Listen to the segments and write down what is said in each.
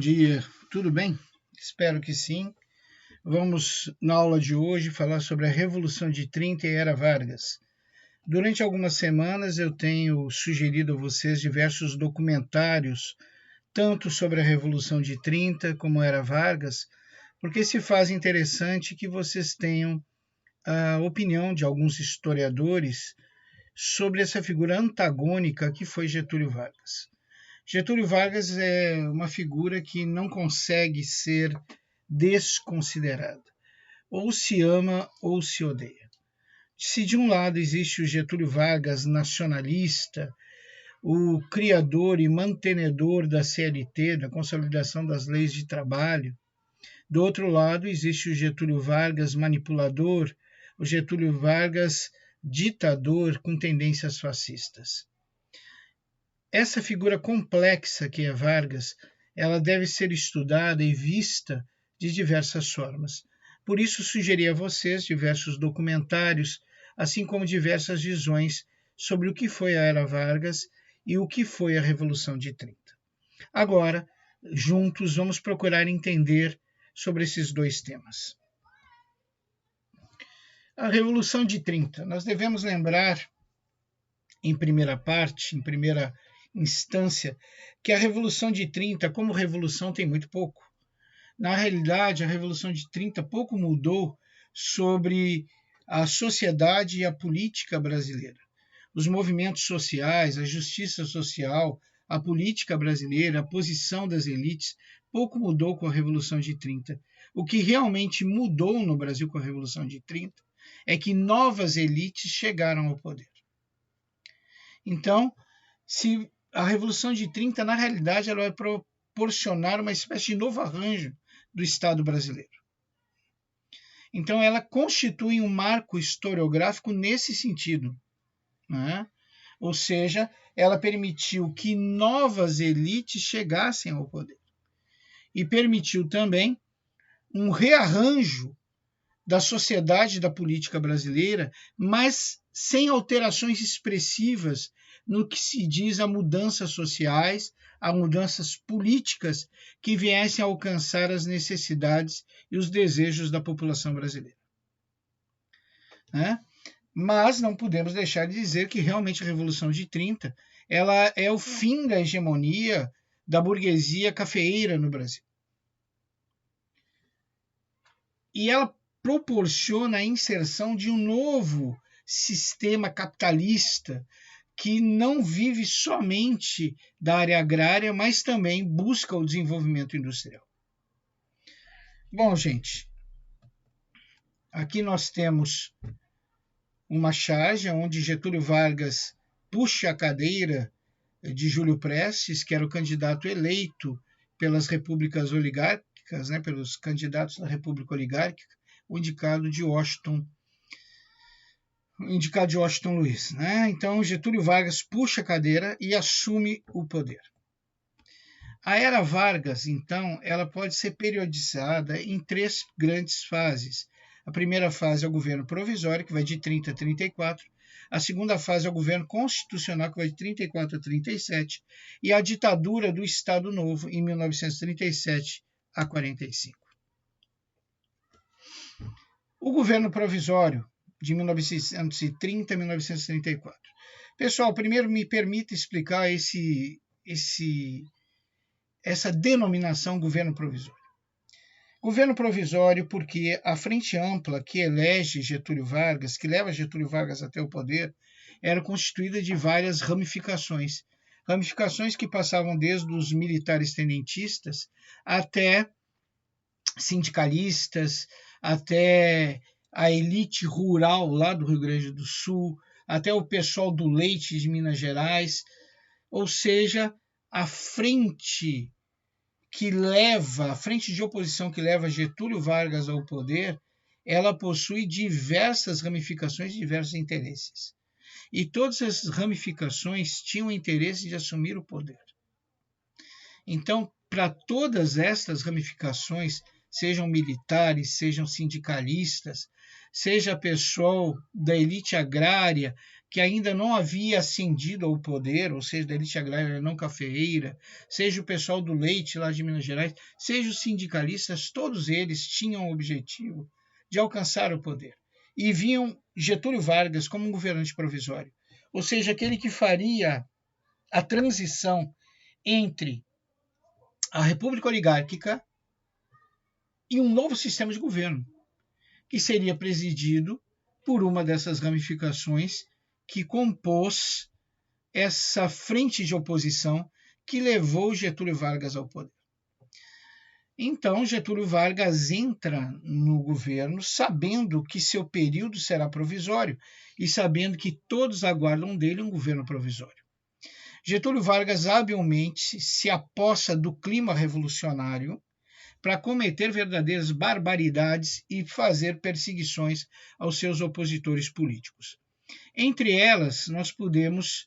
dia, tudo bem? Espero que sim. Vamos, na aula de hoje, falar sobre a Revolução de 30 e Era Vargas. Durante algumas semanas eu tenho sugerido a vocês diversos documentários, tanto sobre a Revolução de 30 como Era Vargas, porque se faz interessante que vocês tenham a opinião de alguns historiadores sobre essa figura antagônica que foi Getúlio Vargas. Getúlio Vargas é uma figura que não consegue ser desconsiderada. Ou se ama ou se odeia. Se de um lado existe o Getúlio Vargas nacionalista, o criador e mantenedor da CLT, da Consolidação das Leis de Trabalho, do outro lado existe o Getúlio Vargas manipulador, o Getúlio Vargas ditador com tendências fascistas. Essa figura complexa que é Vargas, ela deve ser estudada e vista de diversas formas. Por isso, sugeri a vocês diversos documentários, assim como diversas visões sobre o que foi a Era Vargas e o que foi a Revolução de 30. Agora, juntos, vamos procurar entender sobre esses dois temas. A Revolução de 30. Nós devemos lembrar, em primeira instância, que a Revolução de 30, como revolução, tem muito pouco. Na realidade, a Revolução de 30 pouco mudou sobre a sociedade e a política brasileira. Os movimentos sociais, a justiça social, a política brasileira, a posição das elites, pouco mudou com a Revolução de 30. O que realmente mudou no Brasil com a Revolução de 30 é que novas elites chegaram ao poder. Então, se a Revolução de 30, na realidade, ela vai proporcionar uma espécie de novo arranjo do Estado brasileiro. Então, ela constitui um marco historiográfico nesse sentido, né? Ou seja, ela permitiu que novas elites chegassem ao poder e permitiu também um rearranjo da sociedade e da política brasileira, mas sem alterações expressivas no que se diz a mudanças sociais, a mudanças políticas que viessem a alcançar as necessidades e os desejos da população brasileira. Mas não podemos deixar de dizer que realmente a Revolução de 30 ela é o fim da hegemonia da burguesia cafeeira no Brasil. E ela proporciona a inserção de um novo sistema capitalista que não vive somente da área agrária, mas também busca o desenvolvimento industrial. Bom, gente, aqui nós temos uma charge onde Getúlio Vargas puxa a cadeira de Júlio Prestes, que era o candidato eleito pelas repúblicas oligárquicas, pelos candidatos da República Oligárquica, o indicado de Washington Luiz. Então, Getúlio Vargas puxa a cadeira e assume o poder. A Era Vargas, então, ela pode ser periodizada em três grandes fases. A primeira fase é o governo provisório, que vai de 30 a 34. A segunda fase é o governo constitucional, que vai de 34 a 37. E a ditadura do Estado Novo, em 1937 a 45. O governo provisório, de 1930 a 1934. Pessoal, primeiro me permita explicar essa denominação governo provisório. Governo provisório porque a Frente Ampla que elege Getúlio Vargas, que leva Getúlio Vargas até o poder, era constituída de várias ramificações. Ramificações que passavam desde os militares tenentistas até sindicalistas, até a elite rural lá do Rio Grande do Sul, até o pessoal do leite de Minas Gerais, ou seja, a frente de oposição que leva Getúlio Vargas ao poder, ela possui diversas ramificações, diversos interesses. E todas essas ramificações tinham o interesse de assumir o poder. Então, para todas estas ramificações, sejam militares, sejam sindicalistas, seja pessoal da elite agrária que ainda não havia ascendido ao poder, ou seja, da elite agrária não cafeeira, seja o pessoal do leite lá de Minas Gerais, seja os sindicalistas, todos eles tinham o objetivo de alcançar o poder. E viam Getúlio Vargas como um governante provisório, ou seja, aquele que faria a transição entre a República Oligárquica e um novo sistema de governo, que seria presidido por uma dessas ramificações que compôs essa frente de oposição que levou Getúlio Vargas ao poder. Então, Getúlio Vargas entra no governo sabendo que seu período será provisório e sabendo que todos aguardam dele um governo provisório. Getúlio Vargas habilmente se apossa do clima revolucionário para cometer verdadeiras barbaridades e fazer perseguições aos seus opositores políticos. Entre elas, nós podemos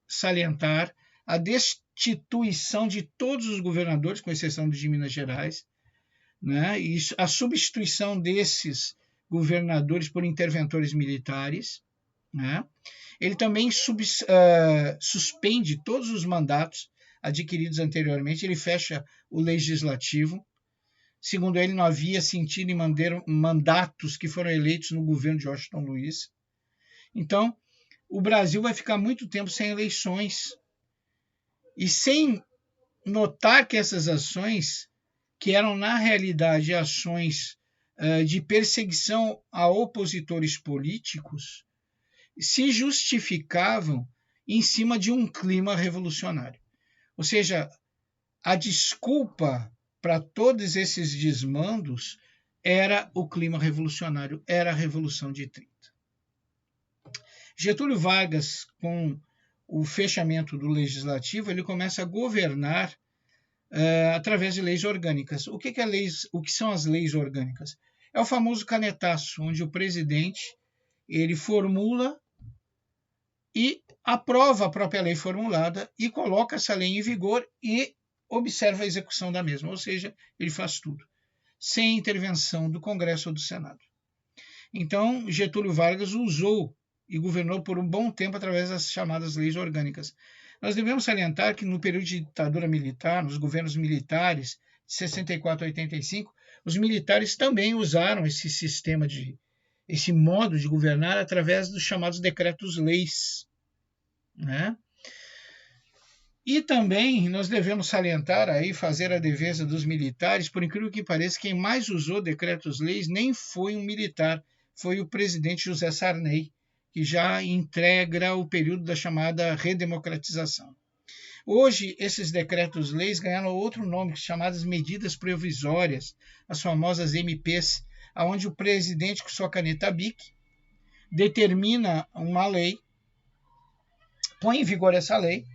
salientar a destituição de todos os governadores, com exceção de Minas Gerais, né? E a substituição desses governadores por interventores militares, né? Ele também suspende todos os mandatos adquiridos anteriormente, ele fecha o legislativo. Segundo ele, não havia sentido em manter mandatos que foram eleitos no governo de Washington Luiz. Então, o Brasil vai ficar muito tempo sem eleições e sem notar que essas ações, que eram na realidade ações de perseguição a opositores políticos, se justificavam em cima de um clima revolucionário. Ou seja, a desculpa para todos esses desmandos era o clima revolucionário, era a Revolução de 30. Getúlio Vargas, com o fechamento do legislativo, ele começa a governar através de leis orgânicas. O que são as leis orgânicas? É o famoso canetaço, onde o presidente ele formula e aprova a própria lei formulada e coloca essa lei em vigor e observa a execução da mesma, ou seja, ele faz tudo, sem intervenção do Congresso ou do Senado. Então, Getúlio Vargas usou e governou por um bom tempo através das chamadas leis orgânicas. Nós devemos salientar que no período de ditadura militar, nos governos militares, de 64 a 85, os militares também usaram esse sistema esse modo de governar através dos chamados decretos-leis, né? E também nós devemos salientar aí, fazer a defesa dos militares, por incrível que pareça, quem mais usou decretos-leis nem foi um militar, foi o presidente José Sarney, que já integra o período da chamada redemocratização. Hoje, esses decretos-leis ganharam outro nome, chamadas medidas provisórias, as famosas MPs, onde o presidente, com sua caneta BIC, determina uma lei, põe em vigor essa lei,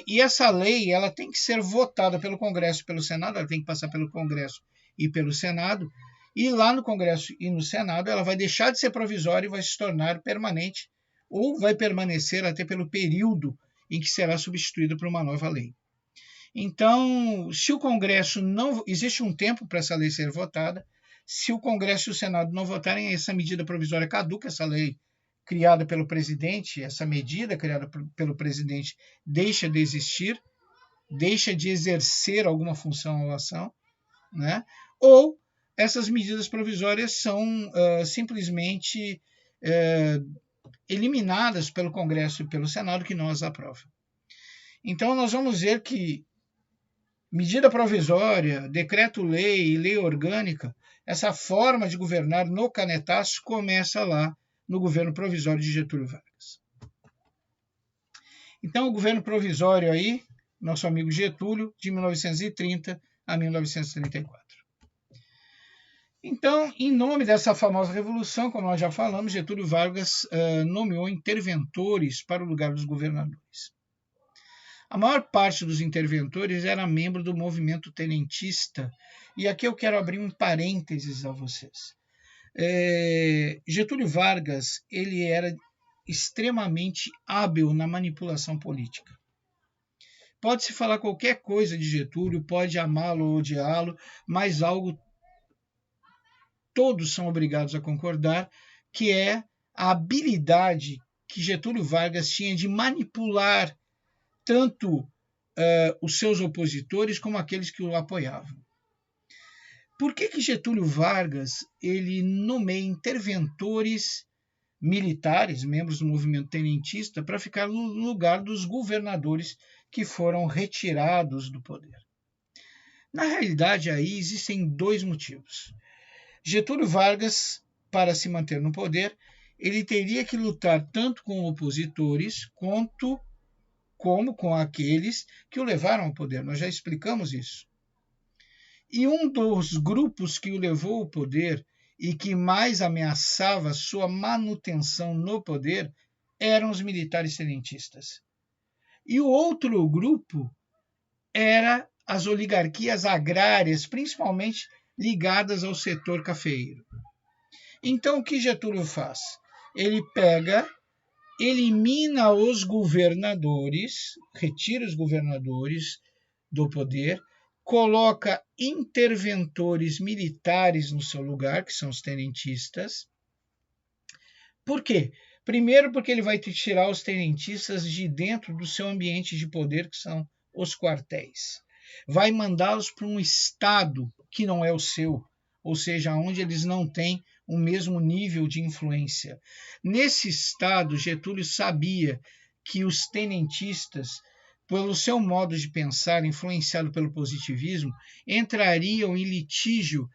e essa lei ela tem que ser votada pelo Congresso e pelo Senado, ela tem que passar pelo Congresso e pelo Senado, e lá no Congresso e no Senado ela vai deixar de ser provisória e vai se tornar permanente, ou vai permanecer até pelo período em que será substituída por uma nova lei. Então, se o Congresso não... Existe um tempo para essa lei ser votada. Se o Congresso e o Senado não votarem, essa medida provisória caduca, essa lei criada pelo presidente, essa medida criada pelo presidente deixa de existir, deixa de exercer alguma função ou ação, né? Ou essas medidas provisórias são simplesmente eliminadas pelo Congresso e pelo Senado, que não as aprovam. Então, nós vamos ver que medida provisória, decreto-lei e lei orgânica, essa forma de governar no canetaço começa lá no governo provisório de Getúlio Vargas. Então, o governo provisório aí, nosso amigo Getúlio, de 1930 a 1934. Então, em nome dessa famosa revolução, como nós já falamos, Getúlio Vargas nomeou interventores para o lugar dos governadores. A maior parte dos interventores era membro do movimento tenentista, e aqui eu quero abrir um parênteses a vocês. Getúlio Vargas ele era extremamente hábil na manipulação política. Pode-se falar qualquer coisa de Getúlio, pode amá-lo ou odiá-lo, mas algo todos são obrigados a concordar, que é a habilidade que Getúlio Vargas tinha de manipular tanto os seus opositores como aqueles que o apoiavam. Por que Getúlio Vargas ele nomeia interventores militares, membros do movimento tenentista, para ficar no lugar dos governadores que foram retirados do poder? Na realidade, aí existem dois motivos. Getúlio Vargas, para se manter no poder, ele teria que lutar tanto com opositores como com aqueles que o levaram ao poder. Nós já explicamos isso. E um dos grupos que o levou ao poder e que mais ameaçava sua manutenção no poder eram os militares tenentistas. E o outro grupo era as oligarquias agrárias, principalmente ligadas ao setor cafeeiro. Então, o que Getúlio faz? Ele elimina os governadores, retira os governadores do poder, coloca interventores militares no seu lugar, que são os tenentistas. Por quê? Primeiro, porque ele vai tirar os tenentistas de dentro do seu ambiente de poder, que são os quartéis. Vai mandá-los para um estado que não é o seu, ou seja, onde eles não têm o mesmo nível de influência. Nesse estado, Getúlio sabia que os tenentistas, pelo seu modo de pensar, influenciado pelo positivismo, entrariam em litígio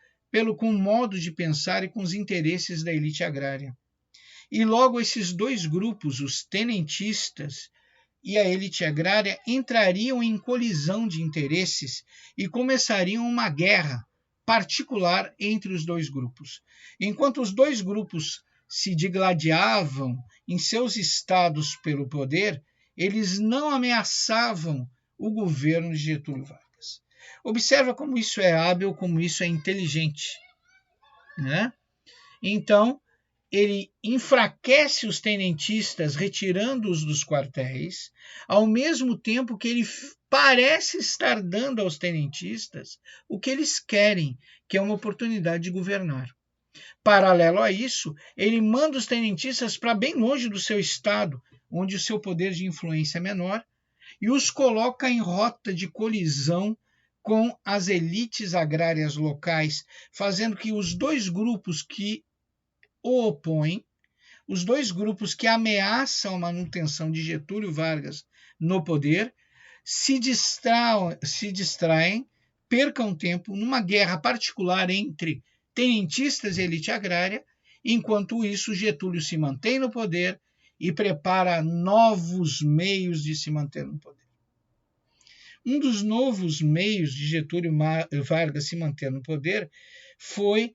com o modo de pensar e com os interesses da elite agrária. E logo esses dois grupos, os tenentistas e a elite agrária, entrariam em colisão de interesses e começariam uma guerra particular entre os dois grupos. Enquanto os dois grupos se digladiavam em seus estados pelo poder, eles não ameaçavam o governo de Getúlio Vargas. Observa como isso é hábil, como isso é inteligente, né? Então, ele enfraquece os tenentistas, retirando-os dos quartéis, ao mesmo tempo que ele parece estar dando aos tenentistas o que eles querem, que é uma oportunidade de governar. Paralelo a isso, ele manda os tenentistas para bem longe do seu estado, onde o seu poder de influência é menor, e os coloca em rota de colisão com as elites agrárias locais, fazendo que os dois grupos que o opõem, os dois grupos que ameaçam a manutenção de Getúlio Vargas no poder, se distraem, percam tempo numa guerra particular entre tenentistas e elite agrária, enquanto isso Getúlio se mantém no poder e prepara novos meios de se manter no poder. Um dos novos meios de Getúlio Vargas se manter no poder foi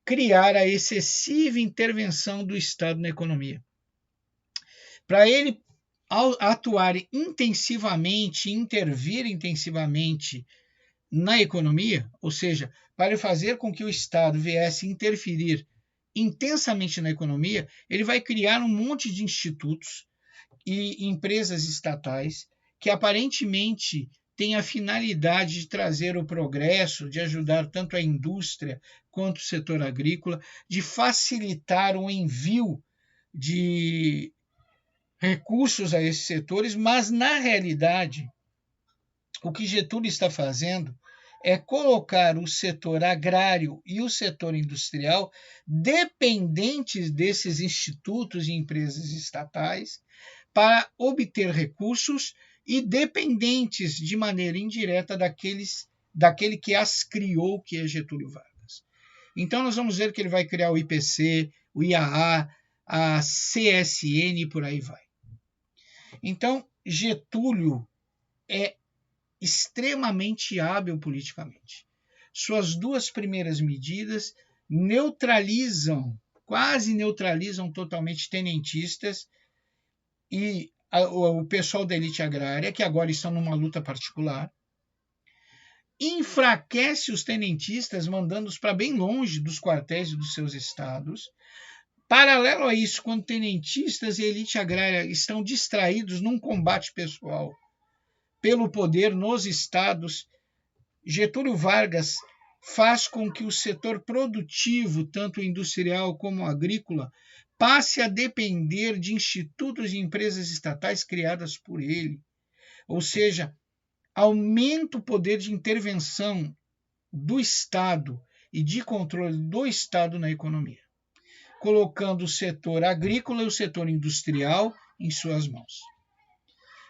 criar a excessiva intervenção do Estado na economia. Para ele atuar intensivamente, intervir intensivamente na economia, ou seja, para ele fazer com que o Estado viesse interferir intensamente na economia, ele vai criar um monte de institutos e empresas estatais que aparentemente têm a finalidade de trazer o progresso, de ajudar tanto a indústria quanto o setor agrícola, de facilitar o envio de recursos a esses setores, mas na realidade, o que Getúlio está fazendo é colocar o setor agrário e o setor industrial dependentes desses institutos e empresas estatais para obter recursos e dependentes de maneira indireta daquele que as criou, que é Getúlio Vargas. Então nós vamos ver que ele vai criar o IPC, o IAA, a CSN e por aí vai. Então Getúlio é extremamente hábil politicamente. Suas duas primeiras medidas quase neutralizam totalmente tenentistas e o pessoal da elite agrária, que agora estão numa luta particular, enfraquece os tenentistas, mandando-os para bem longe dos quartéis e dos seus estados. Paralelo a isso, quando tenentistas e elite agrária estão distraídos num combate pessoal pelo poder nos estados, Getúlio Vargas faz com que o setor produtivo, tanto industrial como agrícola, passe a depender de institutos e empresas estatais criadas por ele. Ou seja, aumenta o poder de intervenção do Estado e de controle do Estado na economia, colocando o setor agrícola e o setor industrial em suas mãos.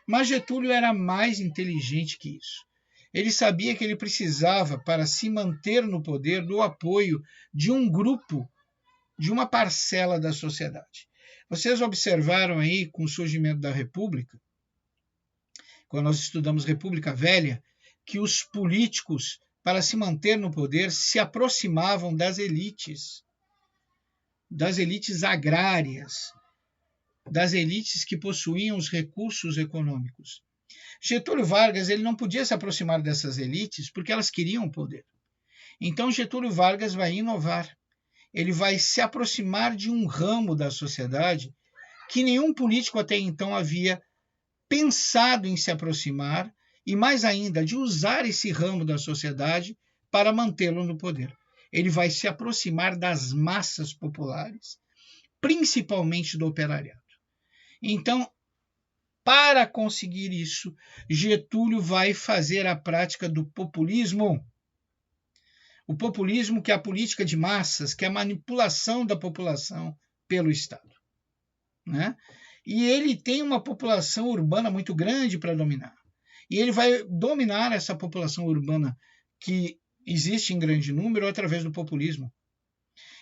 Mas Getúlio era mais inteligente que isso. Ele sabia que ele precisava, para se manter no poder, do apoio de um grupo, de uma parcela da sociedade. Vocês observaram aí, com o surgimento da República, quando nós estudamos República Velha, que os políticos, para se manter no poder, se aproximavam das elites agrárias, das elites que possuíam os recursos econômicos. Getúlio Vargas ele não podia se aproximar dessas elites porque elas queriam o poder. Então Getúlio Vargas vai inovar. Ele vai se aproximar de um ramo da sociedade que nenhum político até então havia pensado em se aproximar e, mais ainda, de usar esse ramo da sociedade para mantê-lo no poder. Ele vai se aproximar das massas populares, principalmente do operariado. Então, para conseguir isso, Getúlio vai fazer a prática do populismo. O populismo, que é a política de massas, que é a manipulação da população pelo Estado, né? E ele tem uma população urbana muito grande para dominar. E ele vai dominar essa população urbana que existe em grande número através do populismo.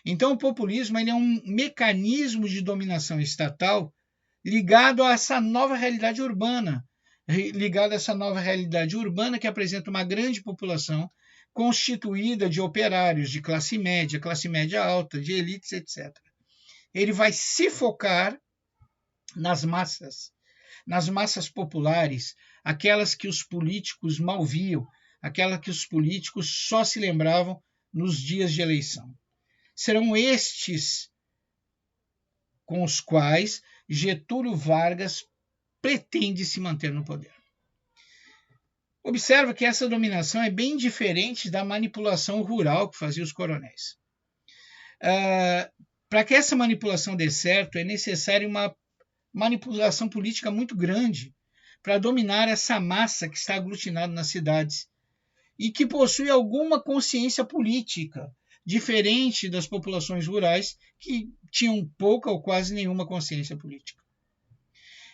Então, o populismo ele é um mecanismo de dominação estatal ligado a essa nova realidade urbana, que apresenta uma grande população constituída de operários de classe média alta, de elites, etc. Ele vai se focar nas massas populares, aquelas que os políticos mal viam, aquelas que os políticos só se lembravam nos dias de eleição. Serão estes com os quais Getúlio Vargas pretende se manter no poder. Observa que essa dominação é bem diferente da manipulação rural que faziam os coronéis. Para que essa manipulação dê certo, é necessário uma manipulação política muito grande para dominar essa massa que está aglutinada nas cidades e que possui alguma consciência política, diferente das populações rurais que tinham pouca ou quase nenhuma consciência política.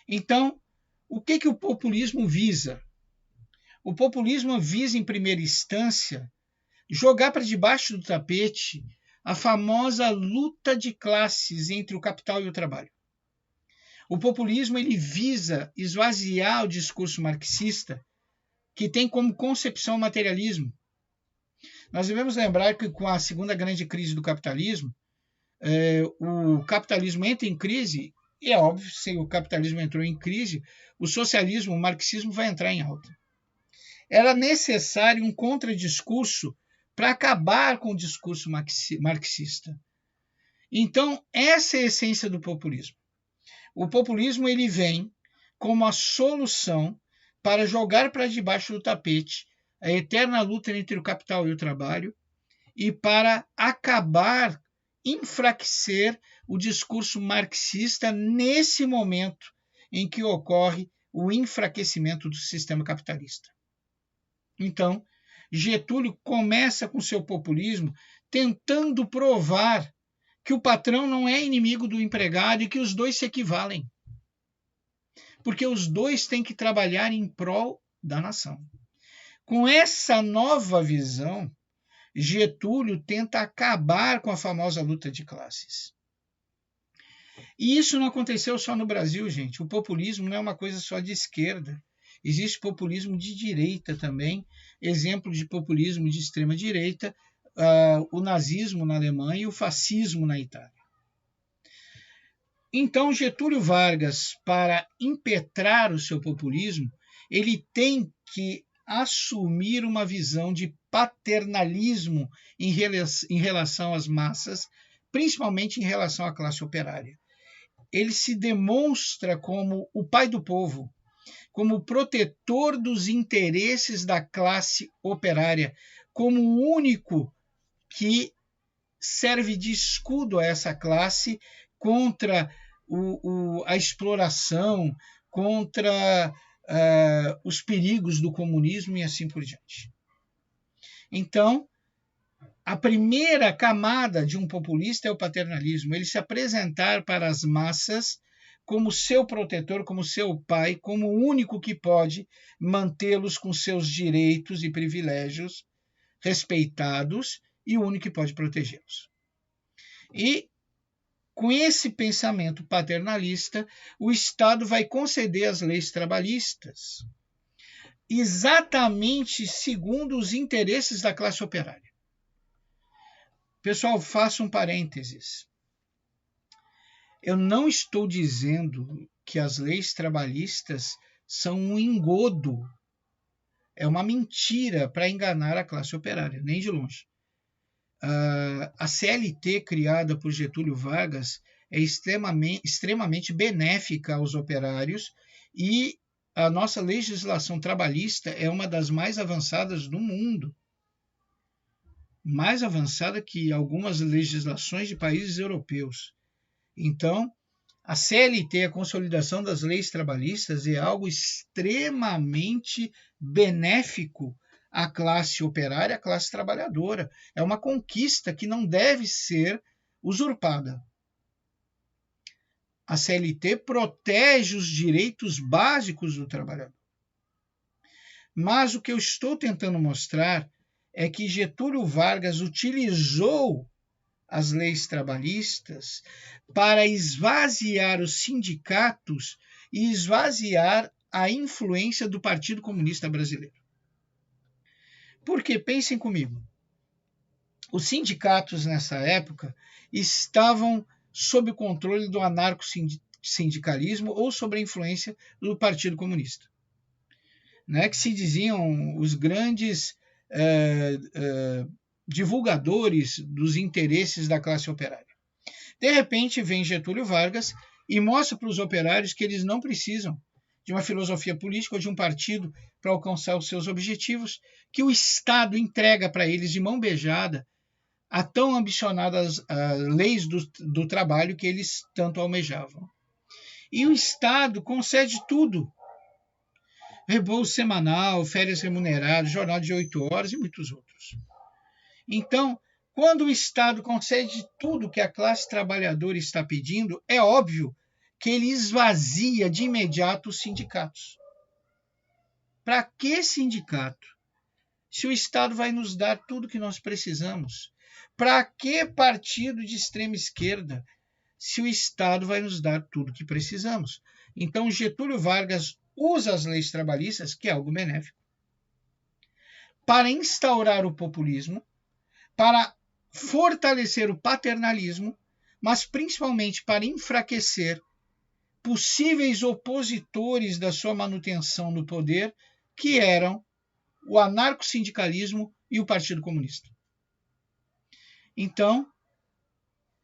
Então, o que o populismo visa? O populismo visa, em primeira instância, jogar para debaixo do tapete a famosa luta de classes entre o capital e o trabalho. O populismo ele visa esvaziar o discurso marxista, que tem como concepção o materialismo. Nós devemos lembrar que com a segunda grande crise do capitalismo, o capitalismo entra em crise, e é óbvio, se o capitalismo entrou em crise, o socialismo, o marxismo vai entrar em alta. Era necessário um contradiscurso para acabar com o discurso marxista. Então, essa é a essência do populismo. O populismo ele vem como a solução para jogar para debaixo do tapete a eterna luta entre o capital e o trabalho e para acabar, enfraquecer o discurso marxista nesse momento em que ocorre o enfraquecimento do sistema capitalista. Então, Getúlio começa com seu populismo tentando provar que o patrão não é inimigo do empregado e que os dois se equivalem. Porque os dois têm que trabalhar em prol da nação. Com essa nova visão, Getúlio tenta acabar com a famosa luta de classes. E isso não aconteceu só no Brasil, gente. O populismo não é uma coisa só de esquerda. Existe populismo de direita também, exemplo de populismo de extrema direita, o nazismo na Alemanha e o fascismo na Itália. Então, Getúlio Vargas, para impetrar o seu populismo, ele tem que assumir uma visão de paternalismo em relação às massas, principalmente em relação à classe operária. Ele se demonstra como o pai do povo, como o protetor dos interesses da classe operária, como o único que serve de escudo a essa classe contra a exploração, contra os perigos do comunismo e assim por diante. Então, a primeira camada de um populista é o paternalismo, ele se apresentar para as massas como seu protetor, como seu pai, como o único que pode mantê-los com seus direitos e privilégios respeitados e o único que pode protegê-los. E com esse pensamento paternalista, o Estado vai conceder as leis trabalhistas, exatamente segundo os interesses da classe operária. Pessoal, faço um parênteses. Eu não estou dizendo que as leis trabalhistas são um engodo, é uma mentira para enganar a classe operária, nem de longe. A CLT criada por Getúlio Vargas é extremamente benéfica aos operários e a nossa legislação trabalhista é uma das mais avançadas do mundo. Mais avançada que algumas legislações de países europeus. Então, a CLT, a consolidação das leis trabalhistas, é algo extremamente benéfico à classe operária, à classe trabalhadora. É uma conquista que não deve ser usurpada. A CLT protege os direitos básicos do trabalhador. Mas o que eu estou tentando mostrar é que Getúlio Vargas utilizou as leis trabalhistas para esvaziar os sindicatos e esvaziar a influência do Partido Comunista Brasileiro. Porque, pensem comigo, os sindicatos nessa época estavam sob o controle do anarco-sindicalismo ou sob a influência do Partido Comunista, né, que se diziam os grandes divulgadores dos interesses da classe operária. De repente, vem Getúlio Vargas e mostra para os operários que eles não precisam de uma filosofia política ou de um partido para alcançar os seus objetivos, que o Estado entrega para eles de mão beijada a tão ambicionadas leis do trabalho que eles tanto almejavam. E o Estado concede tudo. Reembolso semanal, férias remuneradas, jornal de 8 horas e muitos outros. Então, quando o Estado concede tudo que a classe trabalhadora está pedindo, é óbvio que ele esvazia de imediato os sindicatos. Para que sindicato? Se o Estado vai nos dar tudo que nós precisamos. Para que partido de extrema esquerda? Se o Estado vai nos dar tudo que precisamos. Então, Getúlio Vargas usa as leis trabalhistas, que é algo benéfico, para instaurar o populismo, para fortalecer o paternalismo, mas principalmente para enfraquecer possíveis opositores da sua manutenção no poder, que eram o anarco-sindicalismo e o Partido Comunista. Então,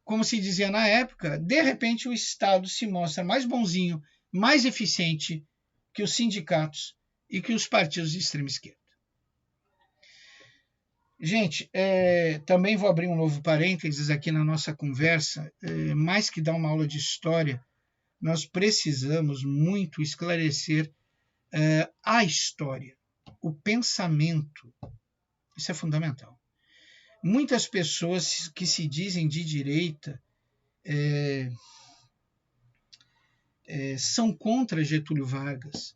como se dizia na época, de repente o Estado se mostra mais bonzinho, mais eficiente que os sindicatos e que os partidos de extrema esquerda. Gente, também vou abrir um novo parênteses aqui na nossa conversa. Mais que dar uma aula de história, nós precisamos muito esclarecer a história, o pensamento. Isso é fundamental. Muitas pessoas que se dizem de direita são contra Getúlio Vargas,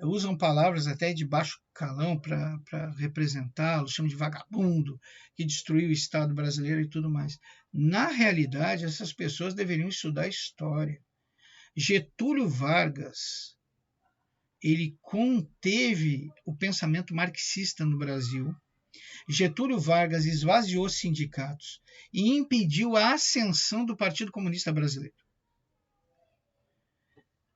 usam palavras até de baixo calão para representá-lo, chamam de vagabundo, que destruiu o Estado brasileiro e tudo mais. Na realidade, essas pessoas deveriam estudar história. Getúlio Vargas, ele conteve o pensamento marxista no Brasil. Getúlio Vargas esvaziou os sindicatos e impediu a ascensão do Partido Comunista Brasileiro.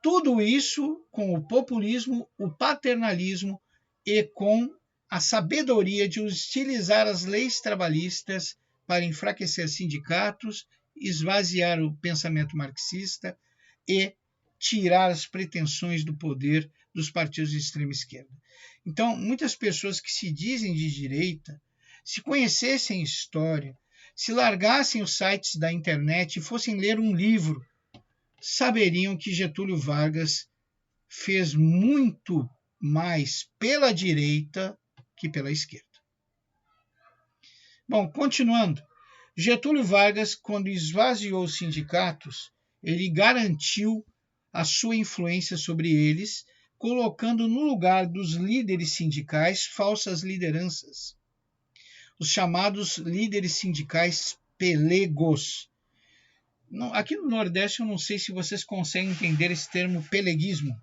Tudo isso com o populismo, o paternalismo e com a sabedoria de utilizar as leis trabalhistas para enfraquecer sindicatos, esvaziar o pensamento marxista e tirar as pretensões do poder dos partidos de extrema esquerda. Então, muitas pessoas que se dizem de direita, se conhecessem história, se largassem os sites da internet e fossem ler um livro, saberiam que Getúlio Vargas fez muito mais pela direita que pela esquerda. Bom, continuando. Getúlio Vargas, quando esvaziou os sindicatos, ele garantiu a sua influência sobre eles, colocando no lugar dos líderes sindicais falsas lideranças, os chamados líderes sindicais pelegos. Aqui no Nordeste eu não sei se vocês conseguem entender esse termo peleguismo.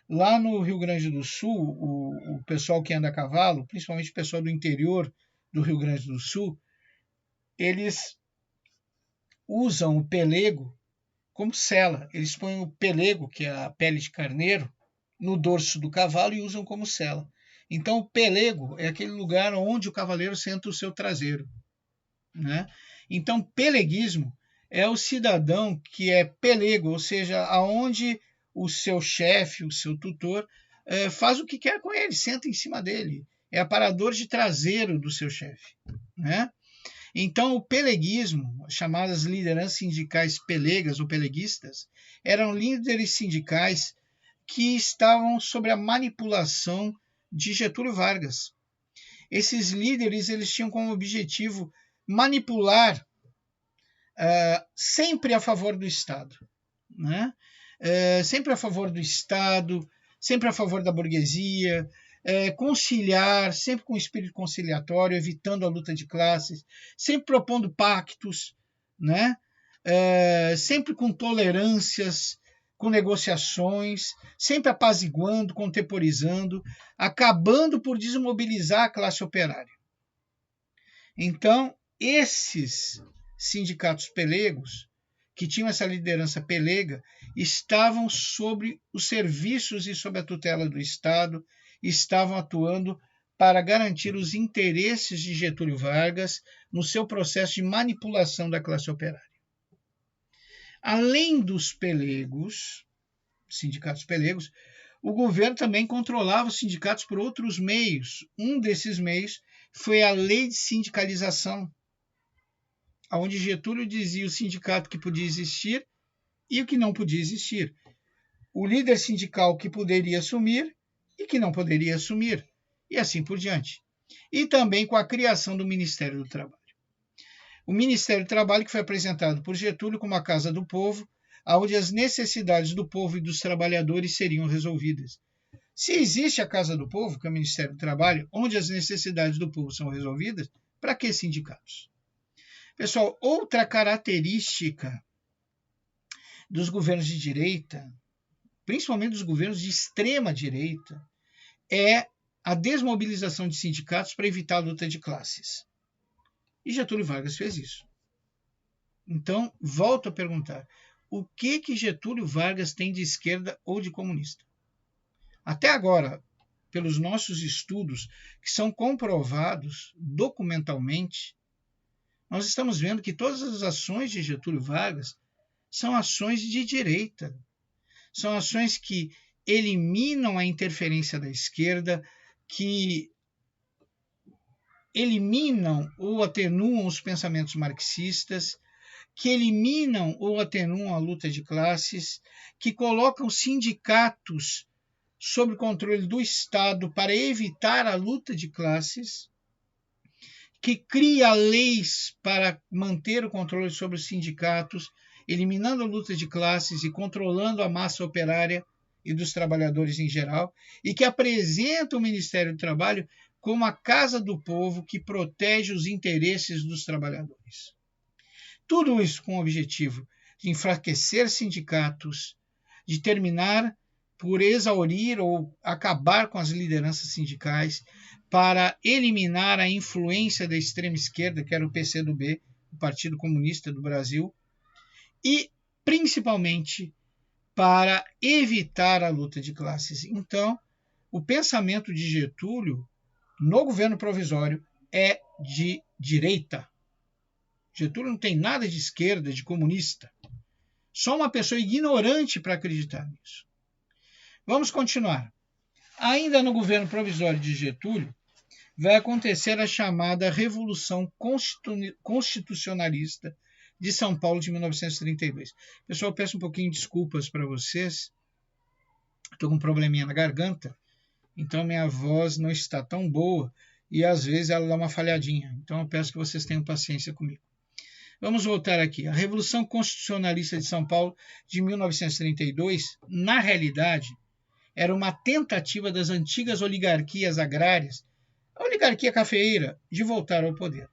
Lá no Rio Grande do Sul, o pessoal que anda a cavalo, principalmente o pessoal do interior do Rio Grande do Sul, eles usam o pelego como sela. Eles põem o pelego, que é a pele de carneiro, no dorso do cavalo e usam como sela. Então, o pelego é aquele lugar onde o cavaleiro senta o seu traseiro, né? Então, peleguismo é o cidadão que é pelego, ou seja, aonde o seu chefe, o seu tutor, faz o que quer com ele, senta em cima dele. É aparador de traseiro do seu chefe, né? Então, o peleguismo, chamadas lideranças sindicais pelegas ou peleguistas, eram líderes sindicais que estavam sob a manipulação de Getúlio Vargas. Esses líderes eles tinham como objetivo manipular sempre a favor do Estado, né? Sempre a favor do Estado, sempre a favor da burguesia, conciliar, sempre com espírito conciliatório, evitando a luta de classes, sempre propondo pactos, né? Sempre com tolerâncias, com negociações, sempre apaziguando, contemporizando, acabando por desmobilizar a classe operária. Então, esses sindicatos pelegos, que tinham essa liderança pelega, estavam sobre os serviços e sob a tutela do Estado, estavam atuando para garantir os interesses de Getúlio Vargas no seu processo de manipulação da classe operária. Além dos pelegos, sindicatos pelegos, o governo também controlava os sindicatos por outros meios. Um desses meios foi a lei de sindicalização, onde Getúlio dizia o sindicato que podia existir e o que não podia existir, o líder sindical que poderia assumir e que não poderia assumir, e assim por diante. E também com a criação do Ministério do Trabalho. O Ministério do Trabalho que foi apresentado por Getúlio como a Casa do Povo, onde as necessidades do povo e dos trabalhadores seriam resolvidas. Se existe a Casa do Povo, que é o Ministério do Trabalho, onde as necessidades do povo são resolvidas, para que sindicatos? Pessoal, outra característica dos governos de direita, principalmente dos governos de extrema direita, é a desmobilização de sindicatos para evitar a luta de classes. E Getúlio Vargas fez isso. Então, volto a perguntar, o que Getúlio Vargas tem de esquerda ou de comunista? Até agora, pelos nossos estudos, que são comprovados documentalmente, nós estamos vendo que todas as ações de Getúlio Vargas são ações de direita. São ações que eliminam a interferência da esquerda, que eliminam ou atenuam os pensamentos marxistas, que eliminam ou atenuam a luta de classes, que colocam sindicatos sob controle do Estado para evitar a luta de classes, que cria leis para manter o controle sobre os sindicatos, eliminando a luta de classes e controlando a massa operária e dos trabalhadores em geral, e que apresenta o Ministério do Trabalho como a Casa do Povo que protege os interesses dos trabalhadores. Tudo isso com o objetivo de enfraquecer sindicatos, de terminar por exaurir ou acabar com as lideranças sindicais, para eliminar a influência da extrema esquerda, que era o PCdoB, o Partido Comunista do Brasil, e principalmente para evitar a luta de classes. Então, o pensamento de Getúlio no governo provisório é de direita. Getúlio não tem nada de esquerda, de comunista. Só uma pessoa ignorante para acreditar nisso. Vamos continuar. Ainda no governo provisório de Getúlio, vai acontecer a chamada Revolução Constitucionalista de São Paulo de 1932. Pessoal, eu peço um pouquinho de desculpas para vocês. Estou com um probleminha na garganta, então minha voz não está tão boa e às vezes ela dá uma falhadinha. Então eu peço que vocês tenham paciência comigo. Vamos voltar aqui. A Revolução Constitucionalista de São Paulo de 1932, na realidade, era uma tentativa das antigas oligarquias agrárias, a oligarquia cafeeira, de voltar ao poder.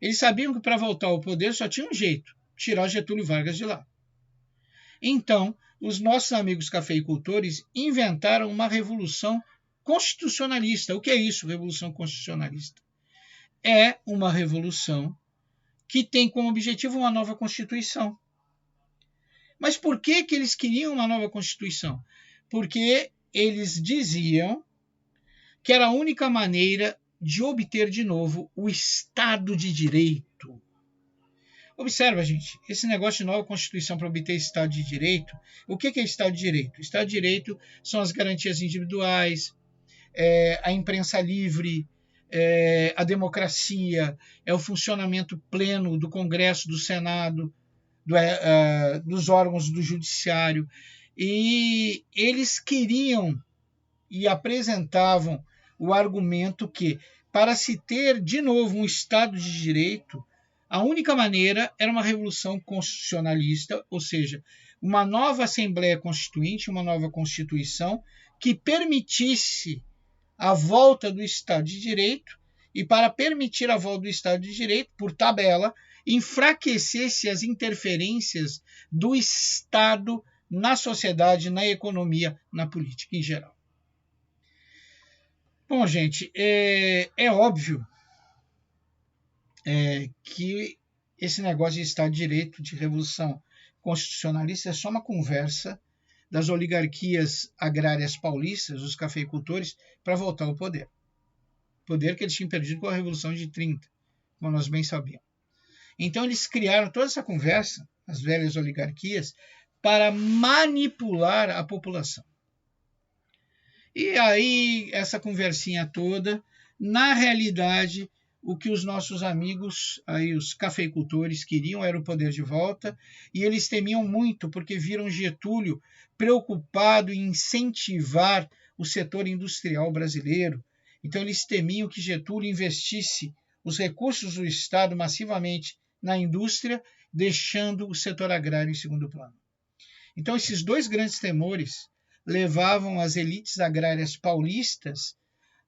Eles sabiam que para voltar ao poder só tinha um jeito: tirar Getúlio Vargas de lá. Então, os nossos amigos cafeicultores inventaram uma revolução constitucionalista. O que é isso, revolução constitucionalista? É uma revolução que tem como objetivo uma nova Constituição. Mas por que eles queriam uma nova Constituição? Porque eles diziam que era a única maneira de obter de novo o Estado de Direito. Observa, gente, esse negócio de nova Constituição para obter Estado de Direito, o que é Estado de Direito? Estado de Direito são as garantias individuais, a imprensa livre, a democracia, é o funcionamento pleno do Congresso, do Senado, dos órgãos do Judiciário. E eles queriam e apresentavam o argumento que, para se ter de novo um Estado de Direito, a única maneira era uma revolução constitucionalista, ou seja, uma nova Assembleia Constituinte, uma nova Constituição, que permitisse a volta do Estado de Direito e, para permitir a volta do Estado de Direito, por tabela, enfraquecesse as interferências do Estado na sociedade, na economia, na política em geral. Bom, gente, é óbvio que esse negócio de Estado de Direito, de revolução constitucionalista, é só uma conversa das oligarquias agrárias paulistas, os cafeicultores, para voltar ao poder. Poder que eles tinham perdido com a Revolução de 30, como nós bem sabíamos. Então eles criaram toda essa conversa, as velhas oligarquias, para manipular a população. E aí, essa conversinha toda, na realidade, o que os nossos amigos, aí, os cafeicultores, queriam era o poder de volta, e eles temiam muito, porque viram Getúlio preocupado em incentivar o setor industrial brasileiro. Então, eles temiam que Getúlio investisse os recursos do Estado massivamente na indústria, deixando o setor agrário em segundo plano. Então, esses dois grandes temores levavam as elites agrárias paulistas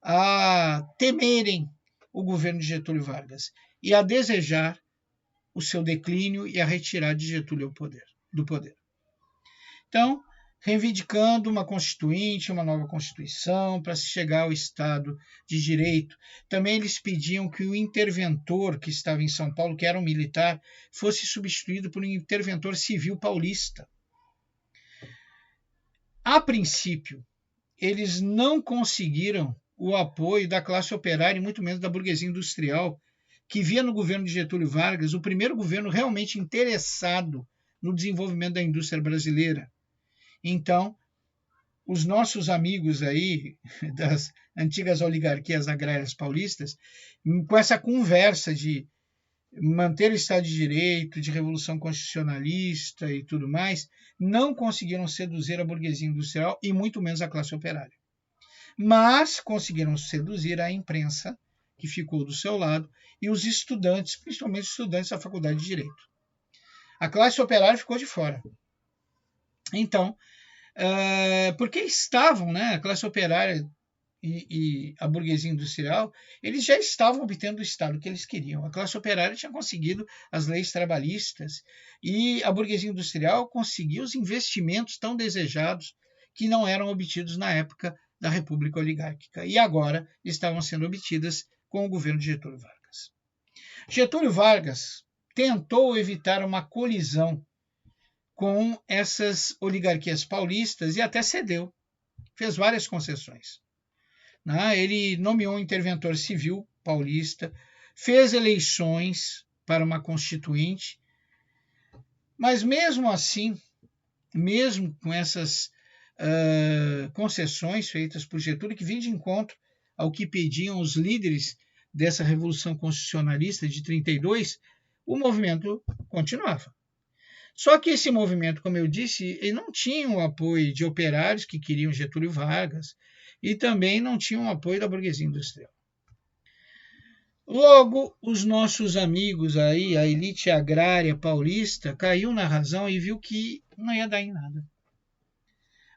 a temerem o governo de Getúlio Vargas e a desejar o seu declínio e a retirada de Getúlio do poder. Então, reivindicando uma constituinte, uma nova Constituição, para se chegar ao Estado de Direito. Também eles pediam que o interventor que estava em São Paulo, que era um militar, fosse substituído por um interventor civil paulista. A princípio, eles não conseguiram o apoio da classe operária e muito menos da burguesia industrial, que via no governo de Getúlio Vargas o primeiro governo realmente interessado no desenvolvimento da indústria brasileira. Então, os nossos amigos aí das antigas oligarquias agrárias paulistas, com essa conversa de manter o Estado de Direito, de revolução constitucionalista e tudo mais, não conseguiram seduzir a burguesia industrial e muito menos a classe operária. Mas conseguiram seduzir a imprensa, que ficou do seu lado, e os estudantes, principalmente os estudantes da Faculdade de Direito. A classe operária ficou de fora. Então, porque estavam, a classe operária e a burguesia industrial, eles já estavam obtendo o Estado que eles queriam. A classe operária tinha conseguido as leis trabalhistas e a burguesia industrial conseguiu os investimentos tão desejados que não eram obtidos na época da República Oligárquica e agora estavam sendo obtidas com o governo de Getúlio Vargas. Getúlio Vargas tentou evitar uma colisão com essas oligarquias paulistas e até cedeu, fez várias concessões. Ele nomeou um interventor civil paulista, fez eleições para uma constituinte, mas mesmo assim, mesmo com essas concessões feitas por Getúlio, que vinha de encontro ao que pediam os líderes dessa Revolução Constitucionalista de 32, o movimento continuava. Só que esse movimento, como eu disse, ele não tinha o apoio de operários que queriam Getúlio Vargas e também não tinha o apoio da burguesia industrial. Logo, os nossos amigos aí, a elite agrária paulista, caiu na razão e viu que não ia dar em nada.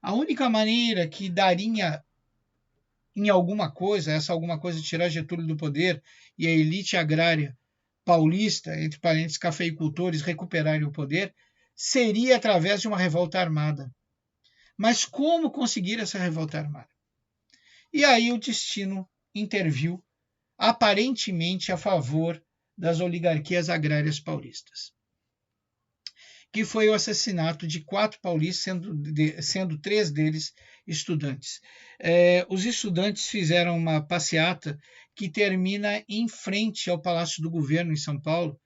A única maneira que daria em alguma coisa, essa alguma coisa tirar Getúlio do poder e a elite agrária paulista, entre parênteses, cafeicultores, recuperarem o poder, seria através de uma revolta armada. Mas como conseguir essa revolta armada? E aí o destino interviu, aparentemente a favor das oligarquias agrárias paulistas, que foi o assassinato de 4 paulistas, sendo 3 deles estudantes. Os estudantes fizeram uma passeata que termina em frente ao Palácio do Governo, em São Paulo,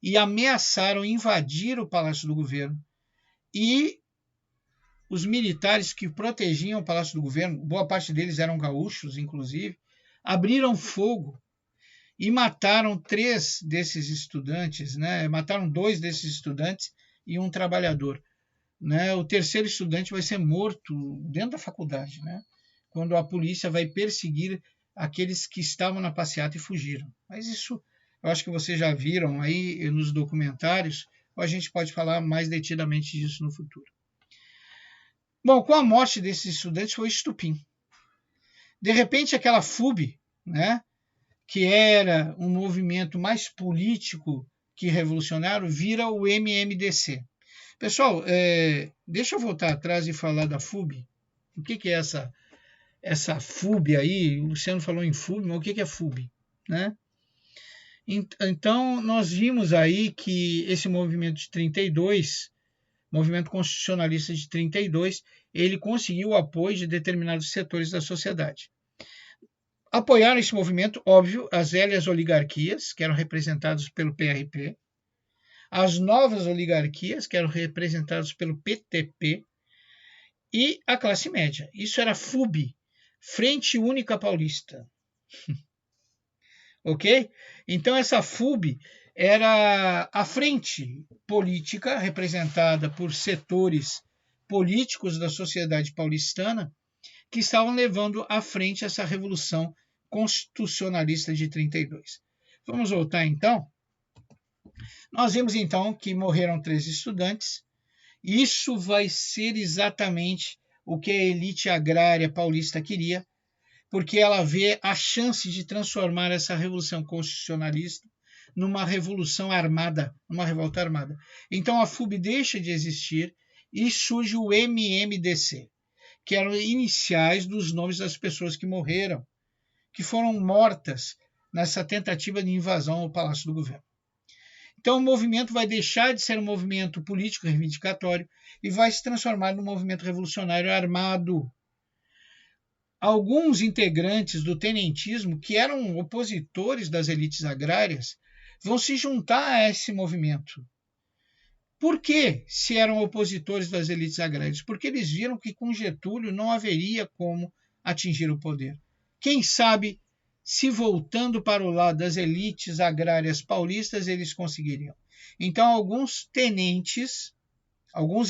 e ameaçaram invadir o Palácio do Governo. E os militares que protegiam o Palácio do Governo, boa parte deles eram gaúchos, inclusive, abriram fogo e mataram 3 desses estudantes, né? Mataram 2 desses estudantes e um trabalhador. Né? O terceiro estudante vai ser morto dentro da faculdade, né? Quando a polícia vai perseguir aqueles que estavam na passeata e fugiram. Mas isso eu acho que vocês já viram aí nos documentários, ou a gente pode falar mais detidamente disso no futuro. Bom, com a morte desses estudantes foi estupim. De repente, aquela FUB, né, que era um movimento mais político que revolucionário, vira o MMDC. Pessoal, deixa eu voltar atrás e falar da FUB. O que é essa FUB aí? O Luciano falou em FUB, mas o que é FUB? Né? Então, nós vimos aí que esse movimento de 32, movimento constitucionalista de 32, ele conseguiu o apoio de determinados setores da sociedade. Apoiaram esse movimento, óbvio, as velhas oligarquias, que eram representadas pelo PRP, as novas oligarquias, que eram representadas pelo PTP, e a classe média. Isso era FUB, Frente Única Paulista. Ok? Então, essa FUB era a frente política representada por setores políticos da sociedade paulistana que estavam levando à frente essa revolução constitucionalista de 32. Vamos voltar então. Nós vimos então que morreram 3 estudantes. Isso vai ser exatamente o que a elite agrária paulista queria, porque ela vê a chance de transformar essa revolução constitucionalista numa revolução armada, numa revolta armada. Então a FUB deixa de existir e surge o MMDC, que eram iniciais dos nomes das pessoas que morreram, que foram mortas nessa tentativa de invasão ao Palácio do Governo. Então o movimento vai deixar de ser um movimento político reivindicatório e vai se transformar num movimento revolucionário armado. Alguns integrantes do tenentismo, que eram opositores das elites agrárias, vão se juntar a esse movimento. Por que, se eram opositores das elites agrárias? Porque eles viram que com Getúlio não haveria como atingir o poder. Quem sabe, se voltando para o lado das elites agrárias paulistas, eles conseguiriam. Então, alguns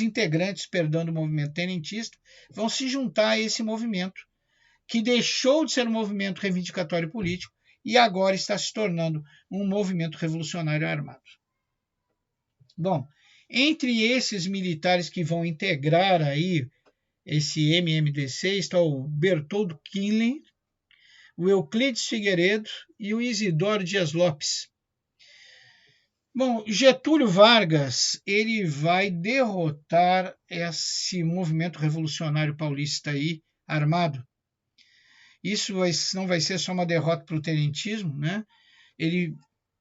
integrantes, do movimento tenentista, vão se juntar a esse movimento, que deixou de ser um movimento reivindicatório político e agora está se tornando um movimento revolucionário armado. Bom, entre esses militares que vão integrar aí esse MMDC está o Bertoldo Killen, o Euclides Figueiredo e o Isidoro Dias Lopes. Bom, Getúlio Vargas ele vai derrotar esse movimento revolucionário paulista aí, armado. Isso não vai ser só uma derrota para o tenentismo, né? Ele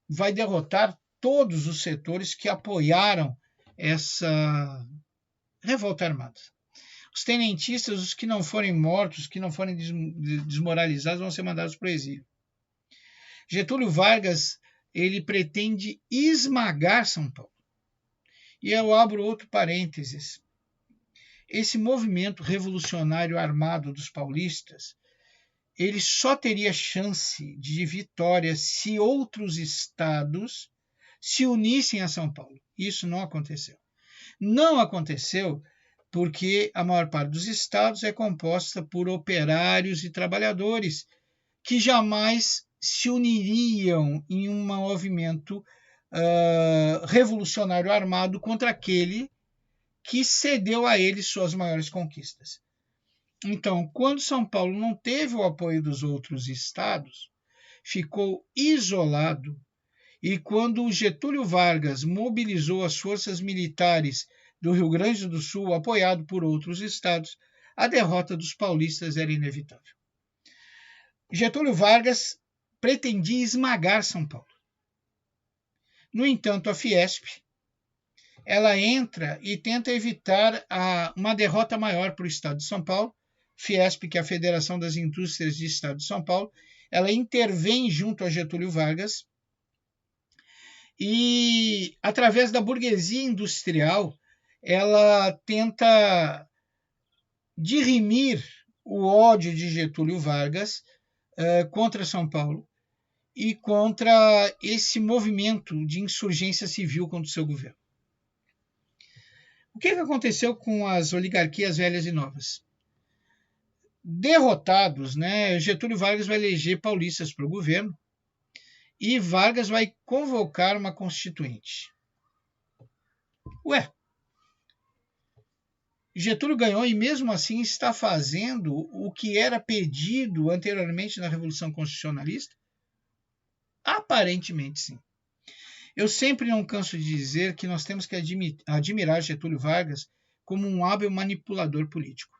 vai derrotar todos os setores que apoiaram essa revolta armada. Os tenentistas, os que não forem mortos, que não forem desmoralizados, vão ser mandados para o exílio. Getúlio Vargas ele pretende esmagar São Paulo. E eu abro outro parênteses. Esse movimento revolucionário armado dos paulistas, ele só teria chance de vitória se outros estados se unissem a São Paulo. Isso não aconteceu. Não aconteceu porque a maior parte dos estados é composta por operários e trabalhadores que jamais se uniriam em um movimento revolucionário armado contra aquele que cedeu a eles suas maiores conquistas. Então, quando São Paulo não teve o apoio dos outros estados, ficou isolado, e quando Getúlio Vargas mobilizou as forças militares do Rio Grande do Sul, apoiado por outros estados, a derrota dos paulistas era inevitável. Getúlio Vargas pretendia esmagar São Paulo. No entanto, a Fiesp, ela entra e tenta evitar uma derrota maior para o estado de São Paulo. Fiesp, que é a Federação das Indústrias do Estado de São Paulo, ela intervém junto a Getúlio Vargas e, através da burguesia industrial, ela tenta dirimir o ódio de Getúlio Vargas contra São Paulo e contra esse movimento de insurgência civil contra o seu governo. O que aconteceu com as oligarquias velhas e novas? Derrotados, Getúlio Vargas vai eleger paulistas para o governo e Vargas vai convocar uma constituinte. Getúlio ganhou e mesmo assim está fazendo o que era pedido anteriormente na Revolução Constitucionalista? Aparentemente sim. Eu sempre não canso de dizer que nós temos que admirar Getúlio Vargas como um hábil manipulador político.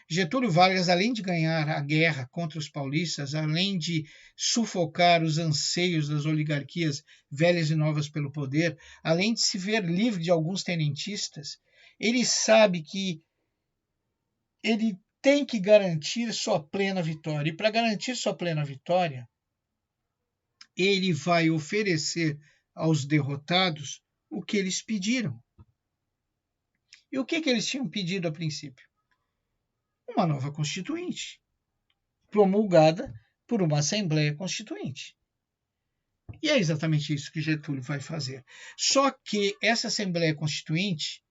Getúlio Vargas, além de ganhar a guerra contra os paulistas, além de sufocar os anseios das oligarquias velhas e novas pelo poder, além de se ver livre de alguns tenentistas, ele sabe que ele tem que garantir sua plena vitória. E para garantir sua plena vitória, ele vai oferecer aos derrotados o que eles pediram. E o que eles tinham pedido a princípio? Uma nova Constituinte, promulgada por uma Assembleia Constituinte. E é exatamente isso que Getúlio vai fazer. Só que essa Assembleia Constituinte,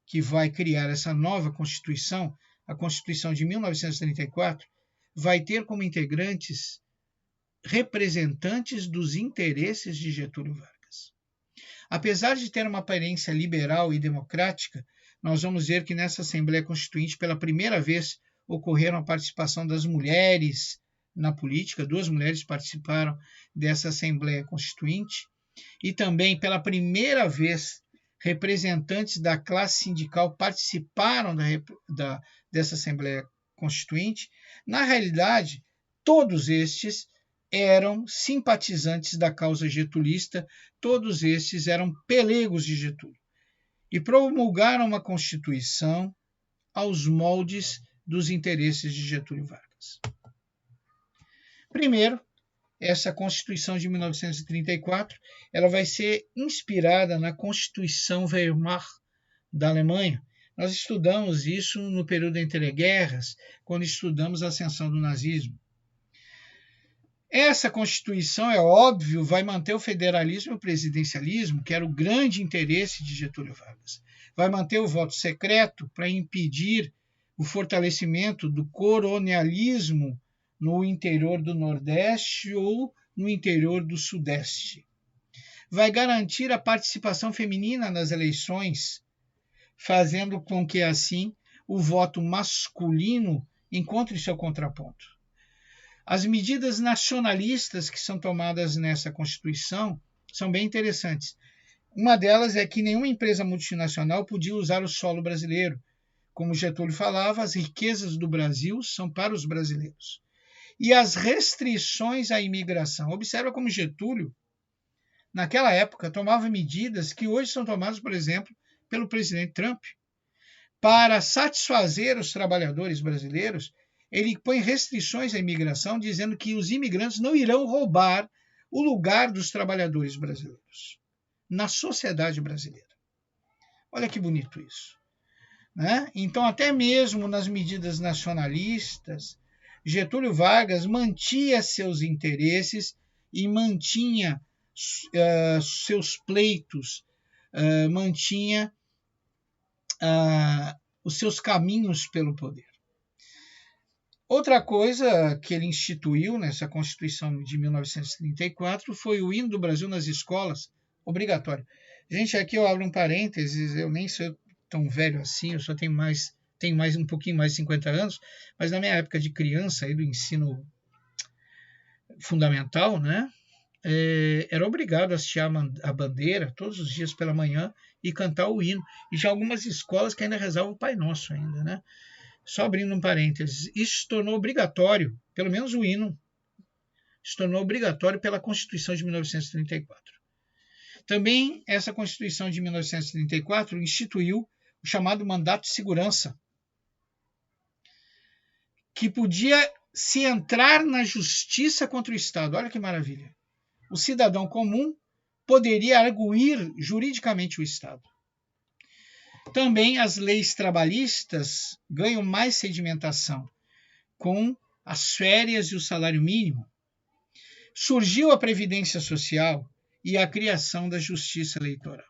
que vai criar essa nova Constituição, a Constituição de 1934, vai ter como integrantes representantes dos interesses de Getúlio Vargas. Apesar de ter uma aparência liberal e democrática, nós vamos ver que nessa Assembleia Constituinte, pela primeira vez, ocorreram a participação das mulheres na política. 2 mulheres participaram dessa Assembleia Constituinte. E também, pela primeira vez, representantes da classe sindical participaram dessa Assembleia Constituinte. Na realidade, todos estes eram simpatizantes da causa getulista, todos estes eram pelegos de Getúlio. E promulgaram uma Constituição aos moldes dos interesses de Getúlio Vargas. Primeiro, essa Constituição de 1934, ela vai ser inspirada na Constituição Weimar da Alemanha. Nós estudamos isso no período entre guerras, quando estudamos a ascensão do nazismo. Essa Constituição, é óbvio, vai manter o federalismo e o presidencialismo, que era o grande interesse de Getúlio Vargas. Vai manter o voto secreto para impedir o fortalecimento do colonialismo no interior do Nordeste ou no interior do Sudeste. Vai garantir a participação feminina nas eleições, fazendo com que, assim, o voto masculino encontre seu contraponto. As medidas nacionalistas que são tomadas nessa Constituição são bem interessantes. Uma delas é que nenhuma empresa multinacional podia usar o solo brasileiro. Como Getúlio falava, as riquezas do Brasil são para os brasileiros. E as restrições à imigração. Observa como Getúlio, naquela época, tomava medidas que hoje são tomadas, por exemplo, pelo presidente Trump. Para satisfazer os trabalhadores brasileiros, ele põe restrições à imigração, dizendo que os imigrantes não irão roubar o lugar dos trabalhadores brasileiros na sociedade brasileira. Olha que bonito isso. Então, até mesmo nas medidas nacionalistas, Getúlio Vargas mantinha seus interesses e mantinha seus pleitos, mantinha os seus caminhos pelo poder. Outra coisa que ele instituiu nessa Constituição de 1934 foi o hino do Brasil nas escolas, obrigatório. Gente, aqui eu abro um parênteses, eu nem sou tão velho assim, eu só tenho um pouquinho mais de 50 anos, mas na minha época de criança, aí do ensino fundamental, né, era obrigado a assistir a bandeira todos os dias pela manhã e cantar o hino. E já algumas escolas que ainda rezavam o Pai Nosso ainda, né? Só abrindo um parênteses, isso se tornou obrigatório, pelo menos o hino, se tornou obrigatório pela Constituição de 1934. Também essa Constituição de 1934 instituiu o chamado mandato de segurança, que podia se entrar na justiça contra o Estado. Olha que maravilha. O cidadão comum poderia arguir juridicamente o Estado. Também as leis trabalhistas ganham mais sedimentação, com as férias e o salário mínimo. Surgiu a Previdência Social e a criação da Justiça Eleitoral.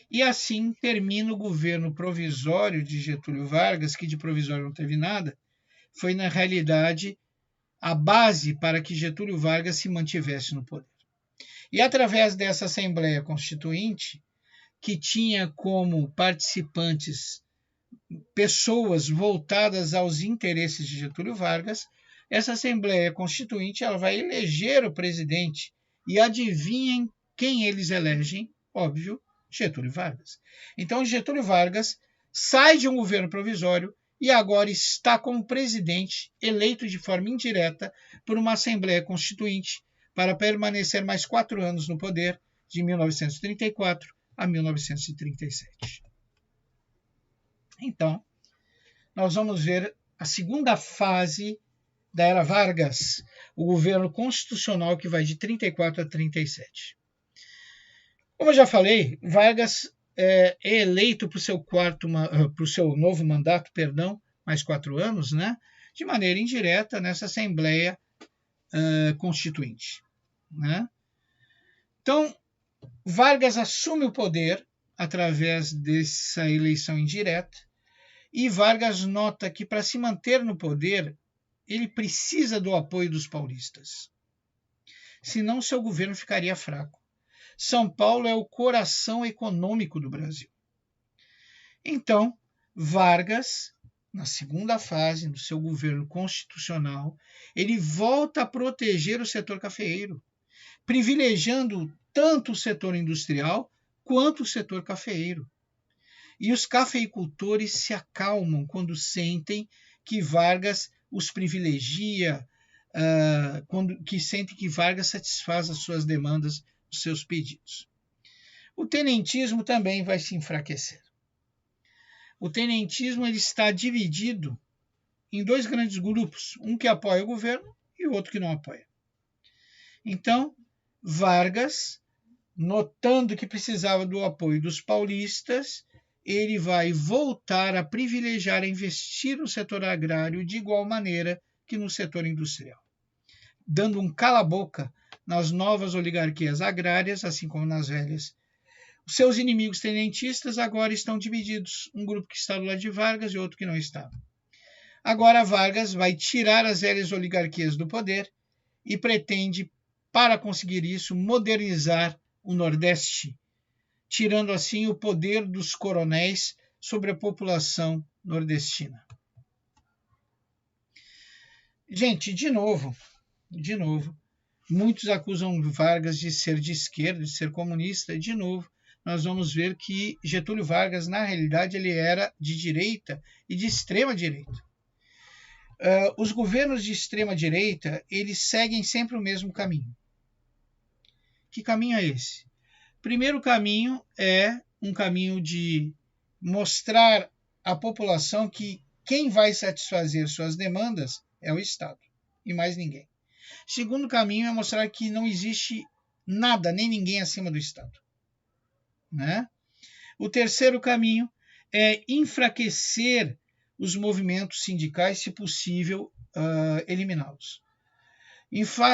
E assim termina o governo provisório de Getúlio Vargas, que de provisório não teve nada, foi na realidade a base para que Getúlio Vargas se mantivesse no poder. E através dessa Assembleia Constituinte, que tinha como participantes pessoas voltadas aos interesses de Getúlio Vargas, essa Assembleia Constituinte ela vai eleger o presidente. E adivinhem quem eles elegem? Óbvio, Getúlio Vargas. Então, Getúlio Vargas sai de um governo provisório e agora está como presidente, eleito de forma indireta por uma Assembleia Constituinte para permanecer mais 4 anos no poder, de 1934 a 1937. Então, nós vamos ver a segunda fase da era Vargas, o governo constitucional que vai de 34 a 37. Como eu já falei, Vargas é eleito para o seu novo mandato, mais 4 anos, né, de maneira indireta nessa Assembleia Constituinte. Né? Então, Vargas assume o poder através dessa eleição indireta e Vargas nota que para se manter no poder ele precisa do apoio dos paulistas. Senão seu governo ficaria fraco. São Paulo é o coração econômico do Brasil. Então, Vargas, na segunda fase do seu governo constitucional, ele volta a proteger o setor cafeeiro, privilegiando tanto o setor industrial quanto o setor cafeeiro. E os cafeicultores se acalmam quando sentem que Vargas os privilegia, que sentem que Vargas satisfaz as suas demandas, os seus pedidos. O tenentismo também vai se enfraquecer. O tenentismo ele está dividido em 2 grandes grupos, um que apoia o governo e o outro que não apoia. Então, Vargas, notando que precisava do apoio dos paulistas, ele vai voltar a privilegiar a investir no setor agrário de igual maneira que no setor industrial, dando um cala-boca nas novas oligarquias agrárias, assim como nas velhas. Os seus inimigos tenentistas agora estão divididos, um grupo que está do lado de Vargas e outro que não está. Agora Vargas vai tirar as velhas oligarquias do poder e pretende, para conseguir isso, modernizar o Nordeste, tirando assim o poder dos coronéis sobre a população nordestina. Gente, de novo, muitos acusam Vargas de ser de esquerda, de ser comunista, e de novo, nós vamos ver que Getúlio Vargas, na realidade, ele era de direita e de extrema direita. Os governos de extrema direita, eles seguem sempre o mesmo caminho. Que caminho é esse? O primeiro caminho é um caminho de mostrar à população que quem vai satisfazer suas demandas é o Estado e mais ninguém. O segundo caminho é mostrar que não existe nada nem ninguém acima do Estado. Né? O terceiro caminho é enfraquecer os movimentos sindicais, se possível, eliminá-los.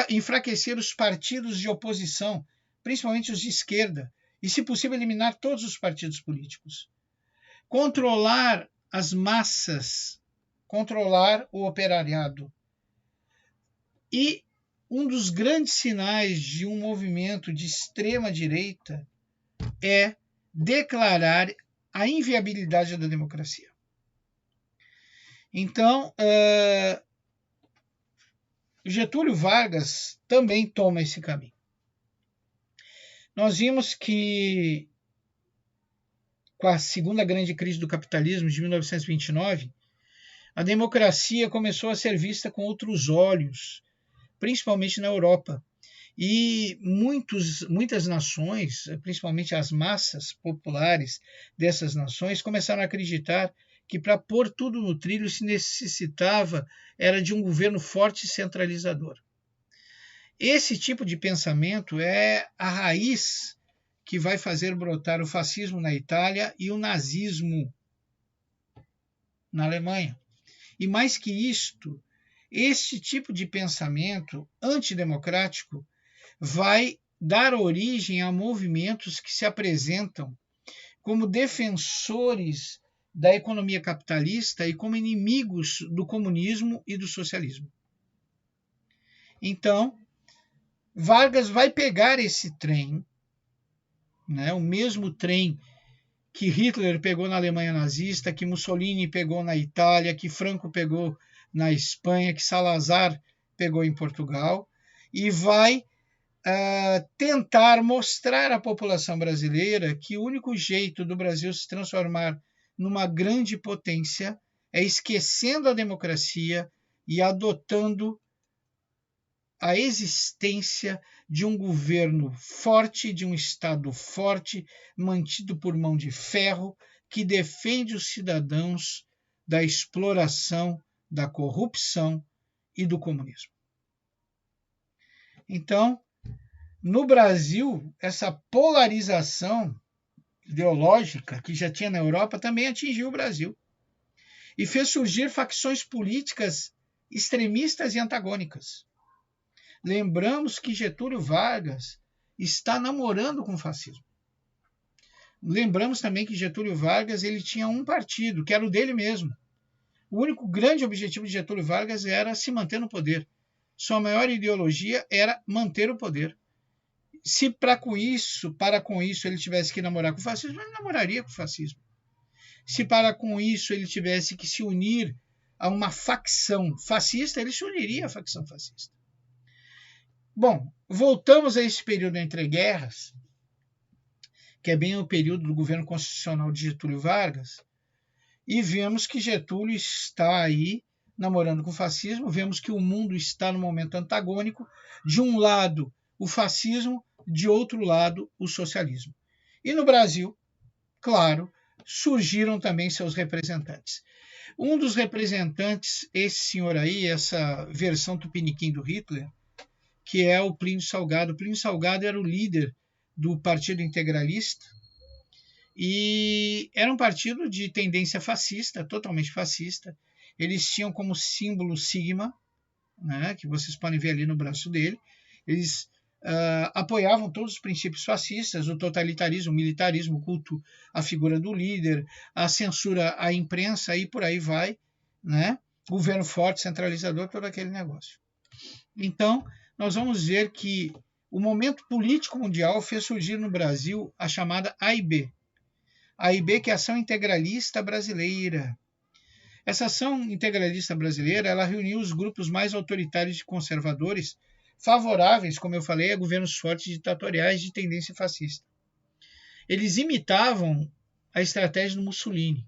Enfraquecer os partidos de oposição, principalmente os de esquerda, e, se possível, eliminar todos os partidos políticos. Controlar as massas, controlar o operariado. E um dos grandes sinais de um movimento de extrema-direita é declarar a inviabilidade da democracia. Então, Getúlio Vargas também toma esse caminho. Nós vimos que, com a segunda grande crise do capitalismo de 1929, a democracia começou a ser vista com outros olhos, principalmente na Europa. E muitas nações, principalmente as massas populares dessas nações, começaram a acreditar que para pôr tudo no trilho se necessitava era de um governo forte e centralizador. Esse tipo de pensamento é a raiz que vai fazer brotar o fascismo na Itália e o nazismo na Alemanha. E mais que isto, este tipo de pensamento antidemocrático vai dar origem a movimentos que se apresentam como defensores da economia capitalista e como inimigos do comunismo e do socialismo. Então, Vargas vai pegar esse trem, o mesmo trem que Hitler pegou na Alemanha nazista, que Mussolini pegou na Itália, que Franco pegou na Espanha, que Salazar pegou em Portugal, e vai tentar mostrar à população brasileira que o único jeito do Brasil se transformar numa grande potência é esquecendo a democracia e adotando a existência de um governo forte, de um Estado forte, mantido por mão de ferro, que defende os cidadãos da exploração, da corrupção e do comunismo. Então, no Brasil, essa polarização ideológica que já tinha na Europa também atingiu o Brasil e fez surgir facções políticas extremistas e antagônicas. Lembramos que Getúlio Vargas está namorando com o fascismo. Lembramos também que Getúlio Vargas ele tinha um partido, que era o dele mesmo. O único grande objetivo de Getúlio Vargas era se manter no poder. Sua maior ideologia era manter o poder. Se para com isso ele tivesse que namorar com o fascismo, ele namoraria com o fascismo. Se para com isso ele tivesse que se unir a uma facção fascista, ele se uniria à facção fascista. Bom, voltamos a esse período entre guerras, que é bem o período do governo constitucional de Getúlio Vargas, e vemos que Getúlio está aí namorando com o fascismo, vemos que o mundo está no momento antagônico, de um lado o fascismo, de outro lado o socialismo. E no Brasil, claro, surgiram também seus representantes. Um dos representantes, esse senhor aí, essa versão tupiniquim do Hitler, que é o Plínio Salgado. O Plínio Salgado era o líder do Partido Integralista e era um partido de tendência fascista, totalmente fascista. Eles tinham como símbolo sigma, que vocês podem ver ali no braço dele. Eles apoiavam todos os princípios fascistas, o totalitarismo, o militarismo, o culto à figura do líder, a censura à imprensa e por aí vai, governo forte, centralizador, todo aquele negócio. Então, nós vamos ver que o momento político mundial fez surgir no Brasil a chamada AIB. A AIB, que é a Ação Integralista Brasileira. Essa Ação Integralista Brasileira, ela reuniu os grupos mais autoritários e conservadores, favoráveis, como eu falei, a governos fortes ditatoriais de tendência fascista. Eles imitavam a estratégia do Mussolini.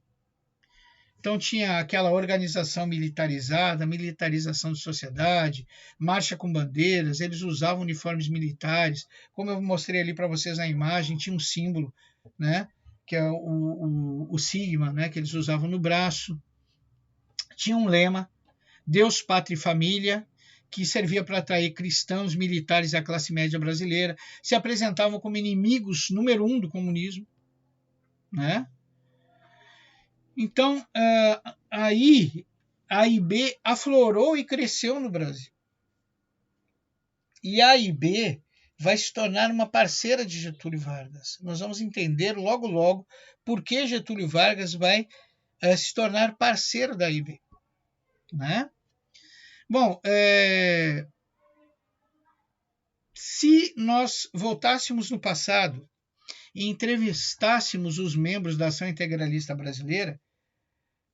Então tinha aquela organização militarizada, militarização de sociedade, marcha com bandeiras, eles usavam uniformes militares, como eu mostrei ali para vocês na imagem, tinha um símbolo, que é o sigma, que eles usavam no braço. Tinha um lema, Deus, Pátria e Família, que servia para atrair cristãos, militares e a classe média brasileira, se apresentavam como inimigos número 1 do comunismo, Então, aí a AIB aflorou e cresceu no Brasil. E a AIB vai se tornar uma parceira de Getúlio Vargas. Nós vamos entender logo, logo por que Getúlio Vargas vai se tornar parceiro da AIB. Né? Bom, se nós voltássemos no passado e entrevistássemos os membros da Ação Integralista Brasileira,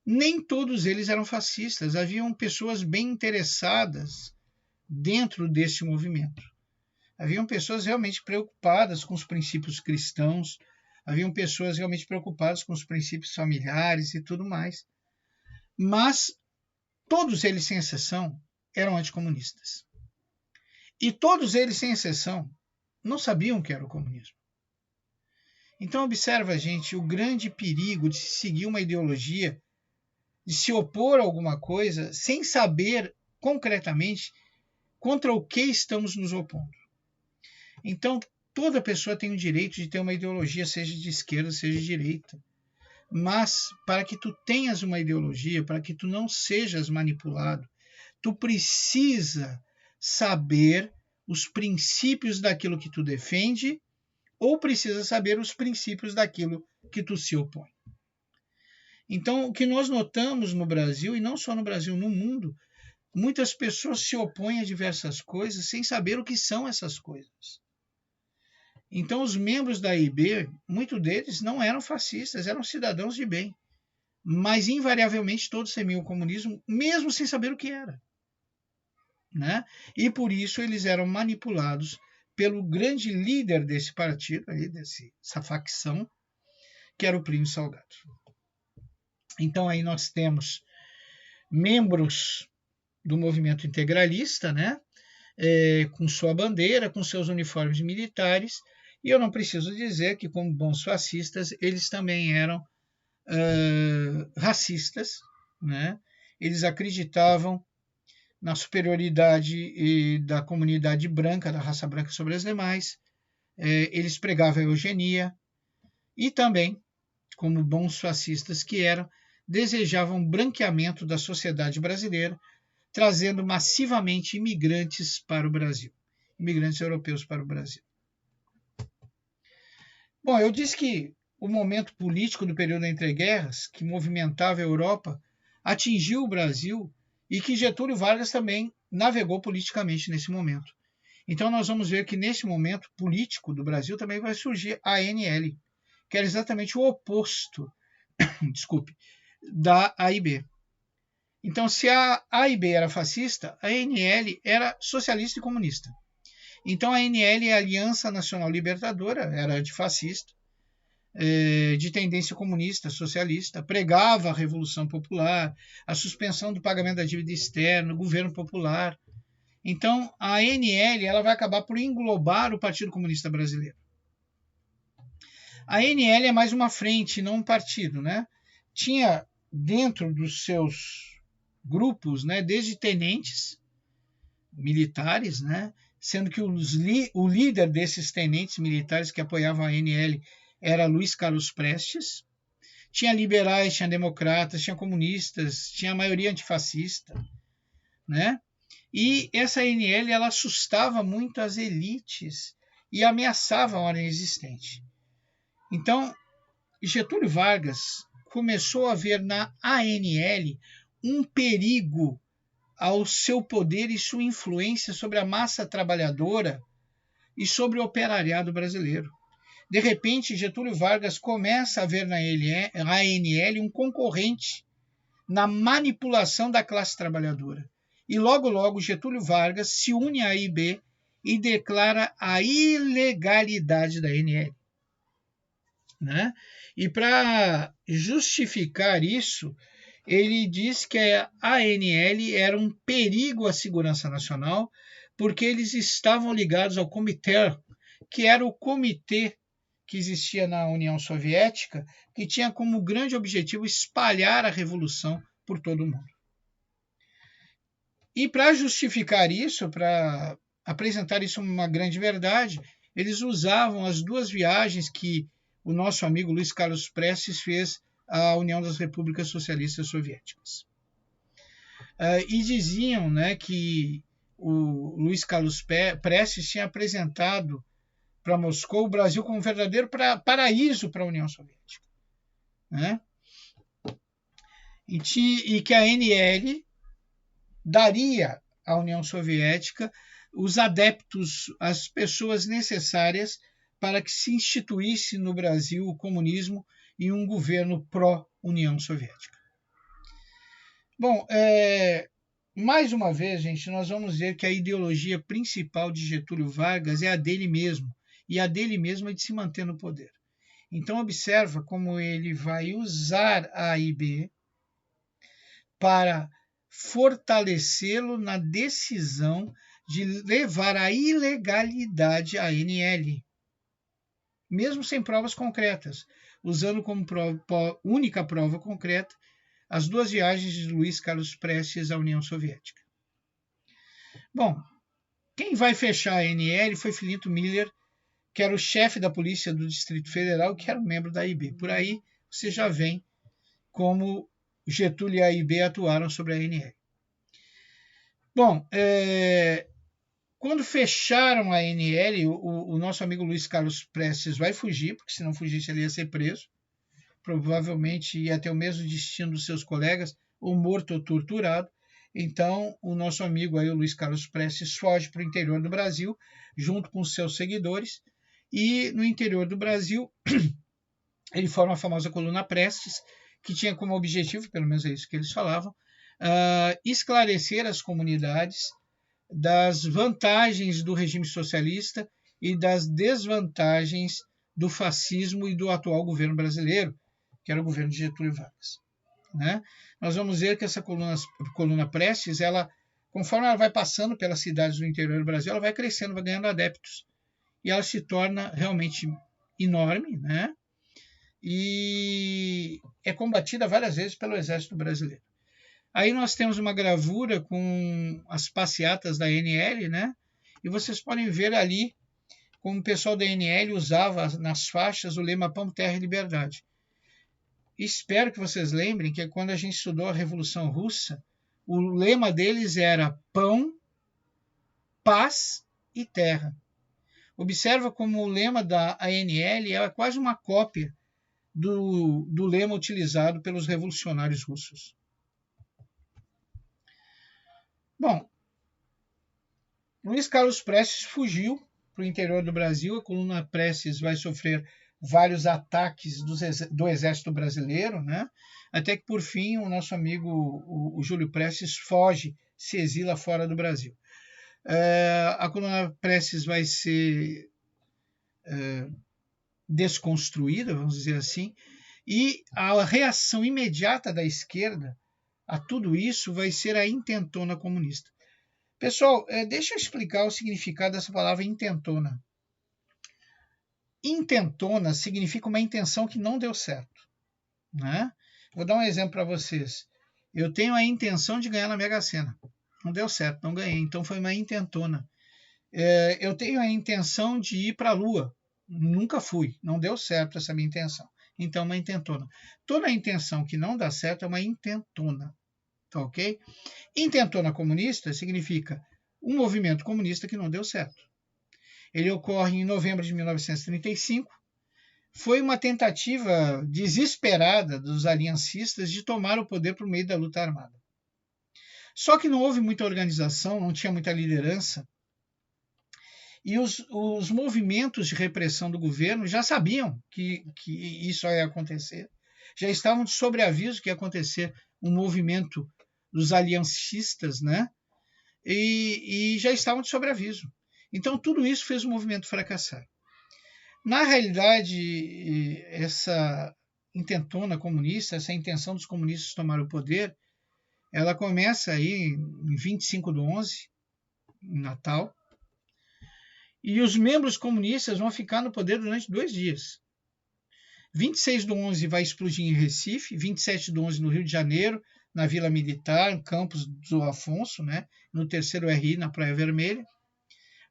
nem todos eles eram fascistas. Haviam pessoas bem interessadas dentro desse movimento. Haviam pessoas realmente preocupadas com os princípios cristãos, haviam pessoas realmente preocupadas com os princípios familiares e tudo mais. Mas todos eles, sem exceção, eram anticomunistas. E todos eles, sem exceção, não sabiam o que era o comunismo. Então observa, gente, o grande perigo de se seguir uma ideologia, de se opor a alguma coisa, sem saber concretamente contra o que estamos nos opondo. Então, toda pessoa tem o direito de ter uma ideologia, seja de esquerda, seja de direita. Mas, para que tu tenhas uma ideologia, para que tu não sejas manipulado, tu precisa saber os princípios daquilo que tu defende ou precisa saber os princípios daquilo que tu se opõe. Então, o que nós notamos no Brasil, e não só no Brasil, no mundo, muitas pessoas se opõem a diversas coisas sem saber o que são essas coisas. Então, os membros da AIB, muitos deles não eram fascistas, eram cidadãos de bem. Mas, invariavelmente, todos temiam o comunismo, mesmo sem saber o que era. Né? E, por isso, eles eram manipulados pelo grande líder desse partido, dessa facção, que era o Plínio Salgado. Então, aí nós temos membros do movimento integralista, né? Com sua bandeira, com seus uniformes militares, e eu não preciso dizer que, como bons fascistas, eles também eram racistas, né? Eles acreditavam na superioridade da comunidade branca, da raça branca sobre as demais, eles pregavam a eugenia e também, como bons fascistas que eram, desejavam branqueamento da sociedade brasileira, trazendo massivamente imigrantes para o Brasil, imigrantes europeus para o Brasil. Bom, eu disse que o momento político do período entre guerras, que movimentava a Europa, atingiu o Brasil e que Getúlio Vargas também navegou politicamente nesse momento. Então nós vamos ver que nesse momento político do Brasil também vai surgir a ANL, que era exatamente o oposto, da AIB. Então, se a AIB era fascista, a ANL era socialista e comunista. Então, a ANL é a Aliança Nacional Libertadora, era antifascista, de tendência comunista, socialista, pregava a Revolução Popular, a suspensão do pagamento da dívida externa, o governo popular. Então, a ANL ela vai acabar por englobar o Partido Comunista Brasileiro. A ANL é mais uma frente, não um partido, né? Tinha dentro dos seus grupos, né, desde tenentes militares, né, sendo que o líder desses tenentes militares que apoiavam a ANL era Luiz Carlos Prestes. Tinha liberais, tinha democratas, tinha comunistas, tinha a maioria antifascista, né? E essa ANL ela assustava muito as elites e ameaçava a ordem existente. Então, Getúlio Vargas começou a ver na ANL um perigo ao seu poder e sua influência sobre a massa trabalhadora e sobre o operariado brasileiro. De repente, Getúlio Vargas começa a ver na ANL um concorrente na manipulação da classe trabalhadora. E logo, logo, Getúlio Vargas se une à AIB e declara a ilegalidade da ANL. Né? E para justificar isso, ele diz que a ANL era um perigo à segurança nacional, porque eles estavam ligados ao Comitê, que era o comitê que existia na União Soviética, que tinha como grande objetivo espalhar a revolução por todo o mundo. E para justificar isso, para apresentar isso como uma grande verdade, eles usavam as duas viagens que o nosso amigo Luiz Carlos Prestes fez à União das Repúblicas Socialistas Soviéticas. e diziam, né, que o Luiz Carlos Prestes tinha apresentado para Moscou o Brasil como um verdadeiro paraíso para a União Soviética, né? E que a ANL daria à União Soviética os adeptos, as pessoas necessárias para que se instituísse no Brasil o comunismo e um governo pró-União Soviética. Bom, mais uma vez, gente, nós vamos ver que a ideologia principal de Getúlio Vargas é a dele mesmo, e a dele mesmo é de se manter no poder. Então, observa como ele vai usar a AIB para fortalecê-lo na decisão de levar à ilegalidade a ANL, mesmo sem provas concretas, usando como única prova concreta as 2 viagens de Luiz Carlos Prestes à União Soviética. Bom, quem vai fechar a ANL foi Filinto Miller, que era o chefe da Polícia do Distrito Federal, que era um membro da AIB. Por aí você já vê como Getúlio e a AIB atuaram sobre a ANL. Bom, quando fecharam a ANL, o nosso amigo Luiz Carlos Prestes vai fugir, porque se não fugisse ele ia ser preso. Provavelmente ia ter o mesmo destino dos seus colegas, ou morto ou torturado. Então, o nosso amigo aí, o Luiz Carlos Prestes, foge para o interior do Brasil, junto com seus seguidores, e no interior do Brasil, ele forma a famosa coluna Prestes, que tinha como objetivo, pelo menos é isso que eles falavam, esclarecer as comunidades das vantagens do regime socialista e das desvantagens do fascismo e do atual governo brasileiro, que era o governo de Getúlio Vargas, né? Nós vamos ver que essa coluna Prestes, conforme ela vai passando pelas cidades do interior do Brasil, ela vai crescendo, vai ganhando adeptos, e ela se torna realmente enorme, né? E é combatida várias vezes pelo Exército Brasileiro. Aí nós temos uma gravura com as passeatas da ANL, né? E vocês podem ver ali como o pessoal da ANL usava nas faixas o lema Pão, Terra e Liberdade. Espero que vocês lembrem que quando a gente estudou a Revolução Russa, o lema deles era pão, paz e terra. Observa como o lema da ANL é quase uma cópia do lema utilizado pelos revolucionários russos. Bom, Luiz Carlos Prestes fugiu para o interior do Brasil. A coluna Prestes vai sofrer vários ataques do Exército Brasileiro, né? Até que, por fim, o nosso amigo o Júlio Prestes foge, se exila fora do Brasil. A coluna Prestes vai ser desconstruída, vamos dizer assim, e a reação imediata da esquerda a tudo isso vai ser a intentona comunista. Pessoal, deixa eu explicar o significado dessa palavra intentona. Intentona significa uma intenção que não deu certo, né? Vou dar um exemplo para vocês. Eu tenho a intenção de ganhar na Mega Sena. Não deu certo, não ganhei, então foi uma intentona. Eu tenho a intenção de ir para a Lua. Nunca fui, não deu certo essa minha intenção. Então, uma intentona. Toda intenção que não dá certo é uma intentona. Tá ok? Intentona comunista significa um movimento comunista que não deu certo. Ele ocorre em novembro de 1935. Foi uma tentativa desesperada dos aliancistas de tomar o poder por meio da luta armada. Só que não houve muita organização, não tinha muita liderança, e os movimentos de repressão do governo já sabiam que isso ia acontecer, já estavam de sobreaviso que ia acontecer um movimento dos aliancistas, né? E já estavam de sobreaviso. Então, tudo isso fez o movimento fracassar. Na realidade, essa intentona comunista, essa intenção dos comunistas tomar o poder, ela começa aí em 25/11, em Natal, e os membros comunistas vão ficar no poder durante 2 dias. 26/11 vai explodir em Recife, 27/11 no Rio de Janeiro, na Vila Militar, no Campos do Afonso, né, no 3º RI, na Praia Vermelha.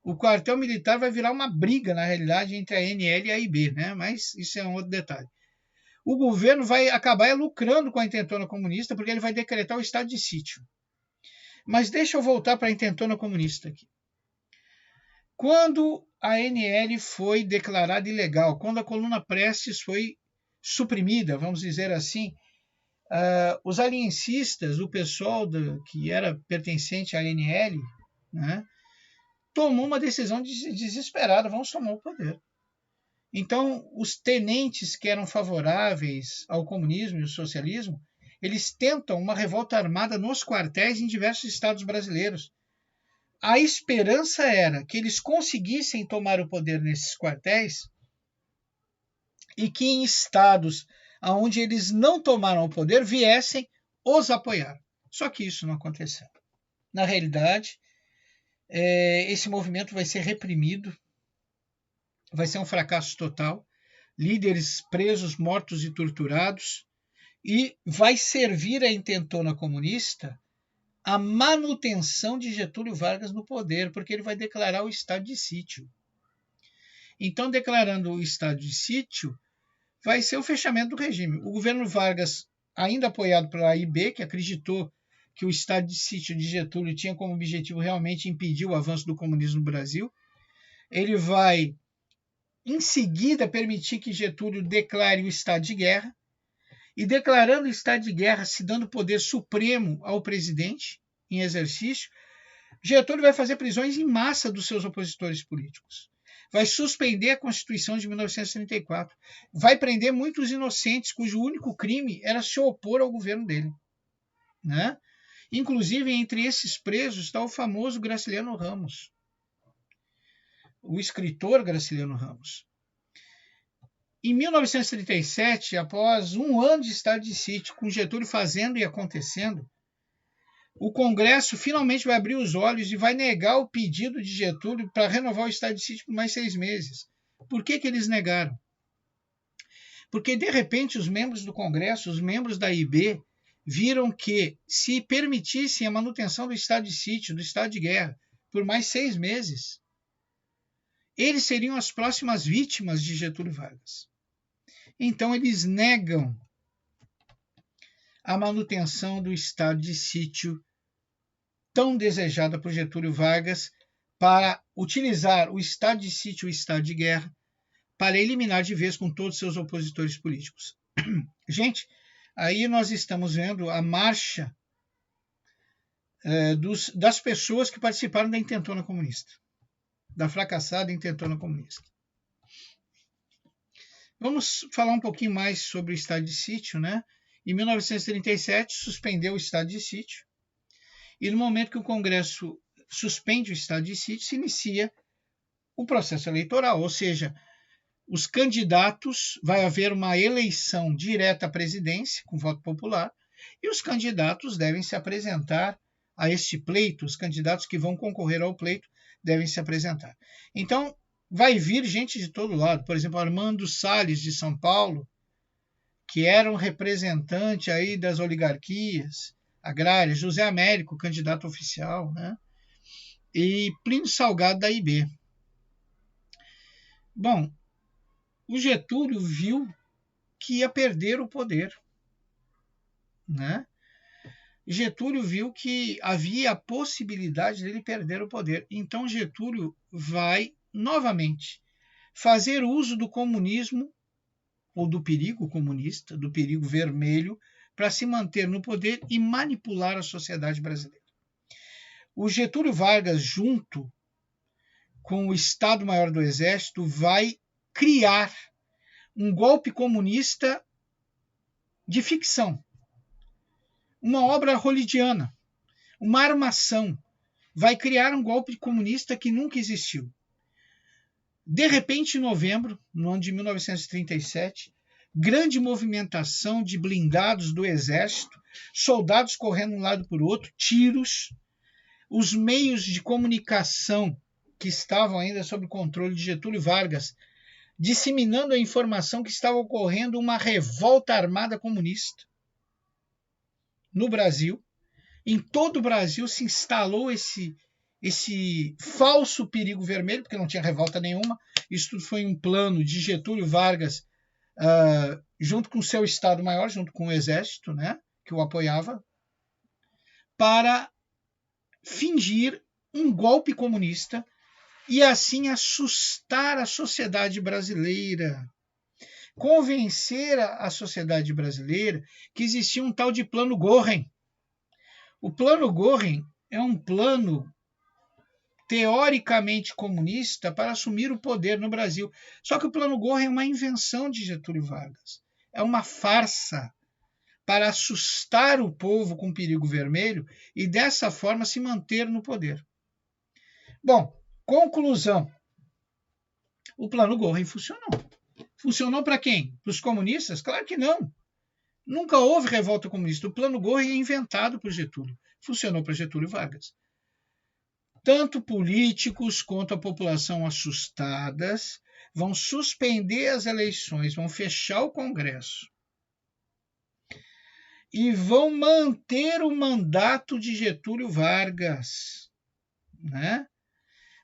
O quartel militar vai virar uma briga, na realidade, entre a ANL e a AIB, né, mas isso é um outro detalhe. O governo vai acabar lucrando com a intentona comunista, porque ele vai decretar o estado de sítio. Mas deixa eu voltar para a intentona comunista aqui. Quando a ANL foi declarada ilegal, quando a coluna Prestes foi suprimida, vamos dizer assim, os aliancistas, o pessoal que era pertencente à ANL, né, tomou uma decisão desesperada, vamos tomar o poder. Então, os tenentes que eram favoráveis ao comunismo e ao socialismo, eles tentam uma revolta armada nos quartéis em diversos estados brasileiros. A esperança era que eles conseguissem tomar o poder nesses quartéis e que em estados onde eles não tomaram o poder viessem os apoiar. Só que isso não aconteceu. Na realidade, esse movimento vai ser reprimido, vai ser um fracasso total, líderes presos, mortos e torturados, e vai servir à intentona comunista a manutenção de Getúlio Vargas no poder, porque ele vai declarar o estado de sítio. Então, declarando o estado de sítio, vai ser o fechamento do regime. O governo Vargas, ainda apoiado pela AIB, que acreditou que o estado de sítio de Getúlio tinha como objetivo realmente impedir o avanço do comunismo no Brasil, ele vai, em seguida, permitir que Getúlio declare o estado de guerra, e declarando o estado de guerra, se dando poder supremo ao presidente em exercício, Getúlio vai fazer prisões em massa dos seus opositores políticos. Vai suspender a Constituição de 1934. Vai prender muitos inocentes cujo único crime era se opor ao governo dele. Né? Inclusive, entre esses presos está o famoso Graciliano Ramos, o escritor Graciliano Ramos. Em 1937, após um ano de estado de sítio, com Getúlio fazendo e acontecendo, o Congresso finalmente vai abrir os olhos e vai negar o pedido de Getúlio para renovar o estado de sítio por mais 6 meses. Por que eles negaram? Porque, de repente, os membros do Congresso, os membros da IB, viram que, se permitissem a manutenção do estado de sítio, do estado de guerra, por mais 6 meses, eles seriam as próximas vítimas de Getúlio Vargas. Então, eles negam a manutenção do estado de sítio tão desejada por Getúlio Vargas para utilizar o estado de sítio e o estado de guerra para eliminar de vez com todos seus opositores políticos. Gente, aí nós estamos vendo a marcha das pessoas que participaram da intentona comunista, da fracassada intentona comunista. Vamos falar um pouquinho mais sobre o estado de sítio, né? Em 1937, suspendeu o estado de sítio, e no momento que o Congresso suspende o estado de sítio, se inicia o processo eleitoral, ou seja, os candidatos, vai haver uma eleição direta à presidência, com voto popular, e os candidatos devem se apresentar a este pleito, os candidatos que vão concorrer ao pleito devem se apresentar. Então, vai vir gente de todo lado, por exemplo, Armando Salles, de São Paulo, que era um representante aí das oligarquias agrárias, José Américo, candidato oficial, né? E Plínio Salgado, da IB. Bom, o Getúlio viu que ia perder o poder, né? Getúlio viu que havia a possibilidade dele perder o poder. Então, Getúlio vai, novamente, fazer uso do comunismo, ou do perigo comunista, do perigo vermelho, para se manter no poder e manipular a sociedade brasileira. O Getúlio Vargas, junto com o Estado-Maior do Exército, vai criar um golpe comunista de ficção, uma obra hollywoodiana, uma armação. Vai criar um golpe comunista que nunca existiu. De repente, em novembro, no ano de 1937, grande movimentação de blindados do exército, soldados correndo de um lado para o outro, tiros, os meios de comunicação que estavam ainda sob controle de Getúlio Vargas, disseminando a informação que estava ocorrendo uma revolta armada comunista no Brasil. Em todo o Brasil se instalou esse falso perigo vermelho, porque não tinha revolta nenhuma. Isso tudo foi um plano de Getúlio Vargas, junto com o seu Estado-Maior, junto com o Exército, né, que o apoiava, para fingir um golpe comunista e assim assustar a sociedade brasileira, convencer a sociedade brasileira que existia um tal de Plano Göring. O Plano Göring é um plano teoricamente comunista para assumir o poder no Brasil. Só que o Plano Göring é uma invenção de Getúlio Vargas. É uma farsa para assustar o povo com perigo vermelho e dessa forma se manter no poder. Bom, conclusão. O Plano Göring funcionou. Funcionou para quem? Para os comunistas? Claro que não. Nunca houve revolta comunista. O Plano Göring é inventado por Getúlio. Funcionou para Getúlio Vargas. Tanto políticos quanto a população assustadas vão suspender as eleições, vão fechar o Congresso e vão manter o mandato de Getúlio Vargas, né?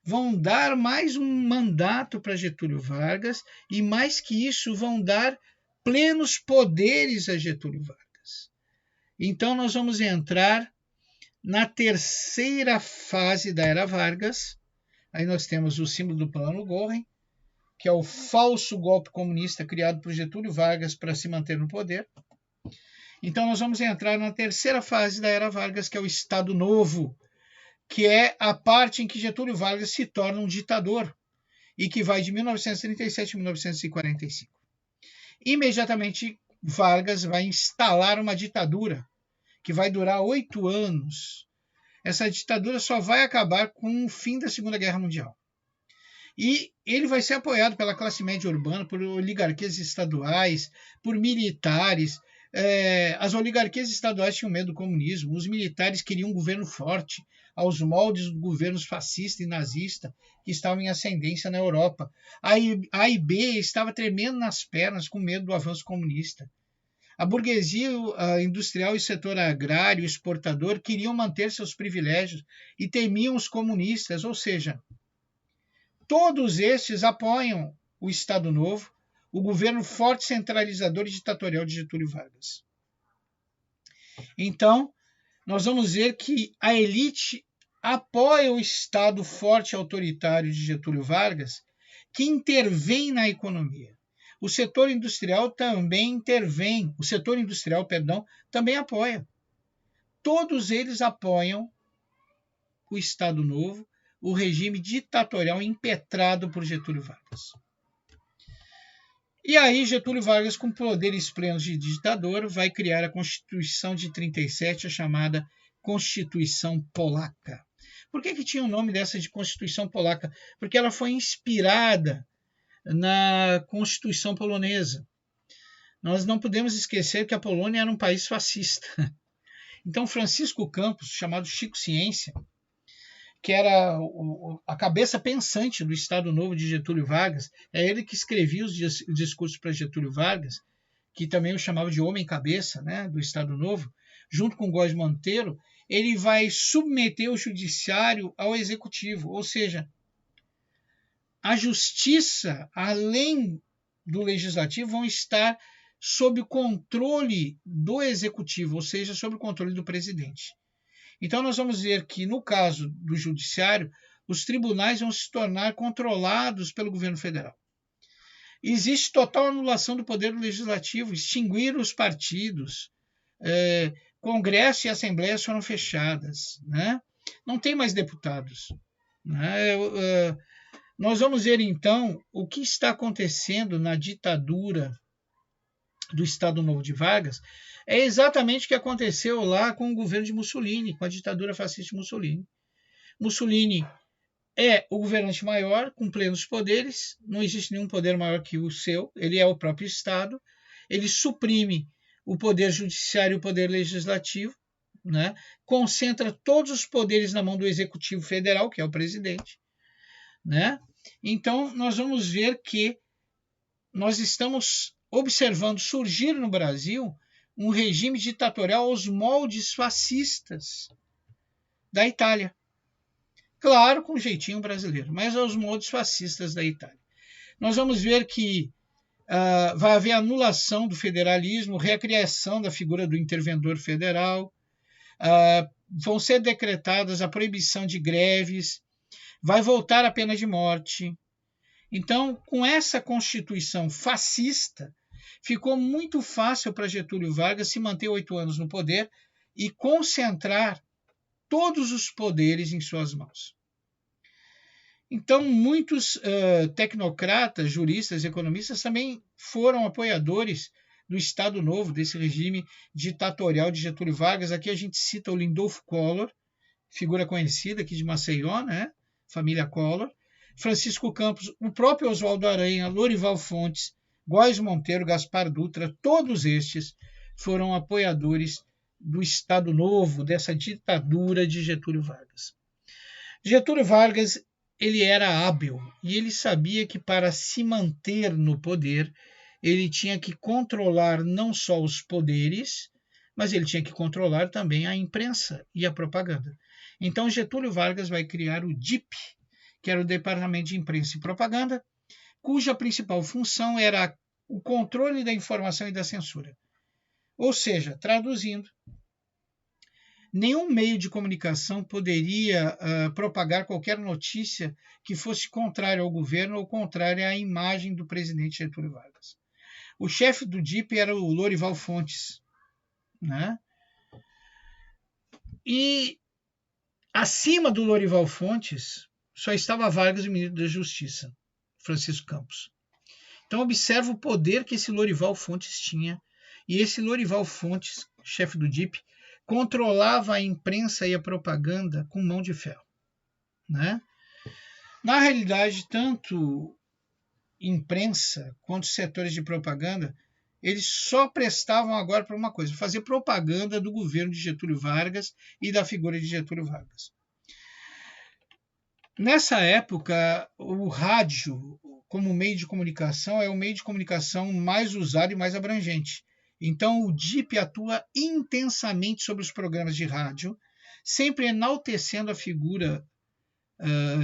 Vão dar mais um mandato para Getúlio Vargas e, mais que isso, vão dar plenos poderes a Getúlio Vargas. Então, nós vamos entrar na terceira fase da Era Vargas. Aí nós temos o símbolo do Plano Göring, que é o falso golpe comunista criado por Getúlio Vargas para se manter no poder. Então nós vamos entrar na terceira fase da Era Vargas, que é o Estado Novo, que é a parte em que Getúlio Vargas se torna um ditador e que vai de 1937 a 1945. Imediatamente, Vargas vai instalar uma ditadura que vai durar 8 anos. Essa ditadura só vai acabar com o fim da Segunda Guerra Mundial. E ele vai ser apoiado pela classe média urbana, por oligarquias estaduais, por militares. As oligarquias estaduais tinham medo do comunismo, os militares queriam um governo forte, aos moldes dos governos fascista e nazista que estavam em ascendência na Europa. A AIB estava tremendo nas pernas com medo do avanço comunista. A burguesia industrial e setor agrário exportador queriam manter seus privilégios e temiam os comunistas, ou seja, todos estes apoiam o Estado Novo, o governo forte, centralizador e ditatorial de Getúlio Vargas. Então, nós vamos ver que a elite apoia o Estado forte e autoritário de Getúlio Vargas, que intervém na economia. O setor industrial também intervém, também apoia. Todos eles apoiam o Estado Novo, o regime ditatorial impetrado por Getúlio Vargas. E aí Getúlio Vargas, com poderes plenos de ditador, vai criar a Constituição de 37, a chamada Constituição Polaca. Por que tinha o nome dessa de Constituição Polaca? Porque ela foi inspirada na Constituição polonesa. Nós não podemos esquecer que a Polônia era um país fascista. Então Francisco Campos, chamado Chico Ciência, que era a cabeça pensante do Estado Novo de Getúlio Vargas, é ele que escrevia os discursos para Getúlio Vargas, que também o chamava de homem-cabeça, né, do Estado Novo, junto com Góes Monteiro. Ele vai submeter o judiciário ao executivo, ou seja, a justiça, além do legislativo, vão estar sob o controle do executivo, ou seja, sob o controle do presidente. Então nós vamos ver que, no caso do judiciário, os tribunais vão se tornar controlados pelo governo federal. Existe total anulação do poder do legislativo, extinguiram os partidos, Congresso e Assembleias foram fechadas, né? Não tem mais deputados, né? Nós vamos ver, então, o que está acontecendo na ditadura do Estado Novo de Vargas. É exatamente o que aconteceu lá com o governo de Mussolini, com a ditadura fascista de Mussolini. Mussolini é o governante maior, com plenos poderes, não existe nenhum poder maior que o seu, ele é o próprio Estado, ele suprime o poder judiciário e o poder legislativo, né? Concentra todos os poderes na mão do Executivo Federal, que é o presidente, né? Então, nós vamos ver que nós estamos observando surgir no Brasil um regime ditatorial aos moldes fascistas da Itália. Claro, com um jeitinho brasileiro, mas aos moldes fascistas da Itália. Nós vamos ver que vai haver anulação do federalismo, recriação da figura do interventor federal, vão ser decretadas a proibição de greves, vai voltar a pena de morte. Então, com essa Constituição fascista, ficou muito fácil para Getúlio Vargas se manter 8 anos no poder e concentrar todos os poderes em suas mãos. Então, muitos tecnocratas, juristas, economistas também foram apoiadores do Estado Novo, desse regime ditatorial de Getúlio Vargas. Aqui a gente cita o Lindolfo Collor, figura conhecida aqui de Maceió, né? Família Collor, Francisco Campos, o próprio Oswaldo Aranha, Lorival Fontes, Góes Monteiro, Gaspar Dutra, todos estes foram apoiadores do Estado Novo, dessa ditadura de Getúlio Vargas. Getúlio Vargas, ele era hábil e ele sabia que para se manter no poder, ele tinha que controlar não só os poderes, mas ele tinha que controlar também a imprensa e a propaganda. Então Getúlio Vargas vai criar o DIP, que era o Departamento de Imprensa e Propaganda, cuja principal função era o controle da informação e da censura. Ou seja, traduzindo, nenhum meio de comunicação poderia propagar qualquer notícia que fosse contrária ao governo ou contrária à imagem do presidente Getúlio Vargas. O chefe do DIP era o Lorival Fontes, né? E acima do Lorival Fontes só estava Vargas e o ministro da Justiça, Francisco Campos. Então observa o poder que esse Lorival Fontes tinha. E esse Lorival Fontes, chefe do DIP, controlava a imprensa e a propaganda com mão de ferro, né? Na realidade, tanto imprensa quanto setores de propaganda, eles só prestavam agora para uma coisa: fazer propaganda do governo de Getúlio Vargas e da figura de Getúlio Vargas. Nessa época, o rádio, como meio de comunicação, é o meio de comunicação mais usado e mais abrangente. Então, o DIP atua intensamente sobre os programas de rádio, sempre enaltecendo a figura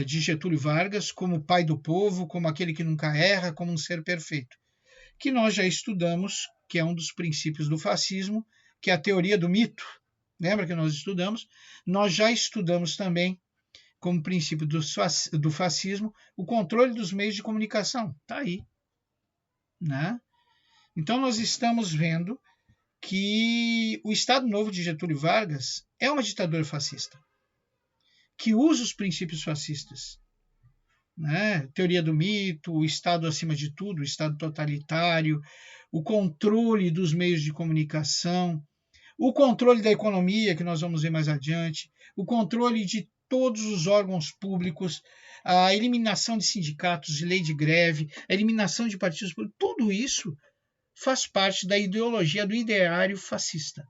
de Getúlio Vargas como pai do povo, como aquele que nunca erra, como um ser perfeito, que nós já estudamos, que é um dos princípios do fascismo, que é a teoria do mito. Lembra que nós estudamos? Nós já estudamos também, como princípio do fascismo, o controle dos meios de comunicação. Está aí, né? Então, nós estamos vendo que o Estado Novo de Getúlio Vargas é uma ditadura fascista, que usa os princípios fascistas, né? Teoria do mito, o Estado acima de tudo, o Estado totalitário, o controle dos meios de comunicação, o controle da economia, que nós vamos ver mais adiante, o controle de todos os órgãos públicos, a eliminação de sindicatos, de lei de greve, a eliminação de partidos políticos, tudo isso faz parte da ideologia, do ideário fascista.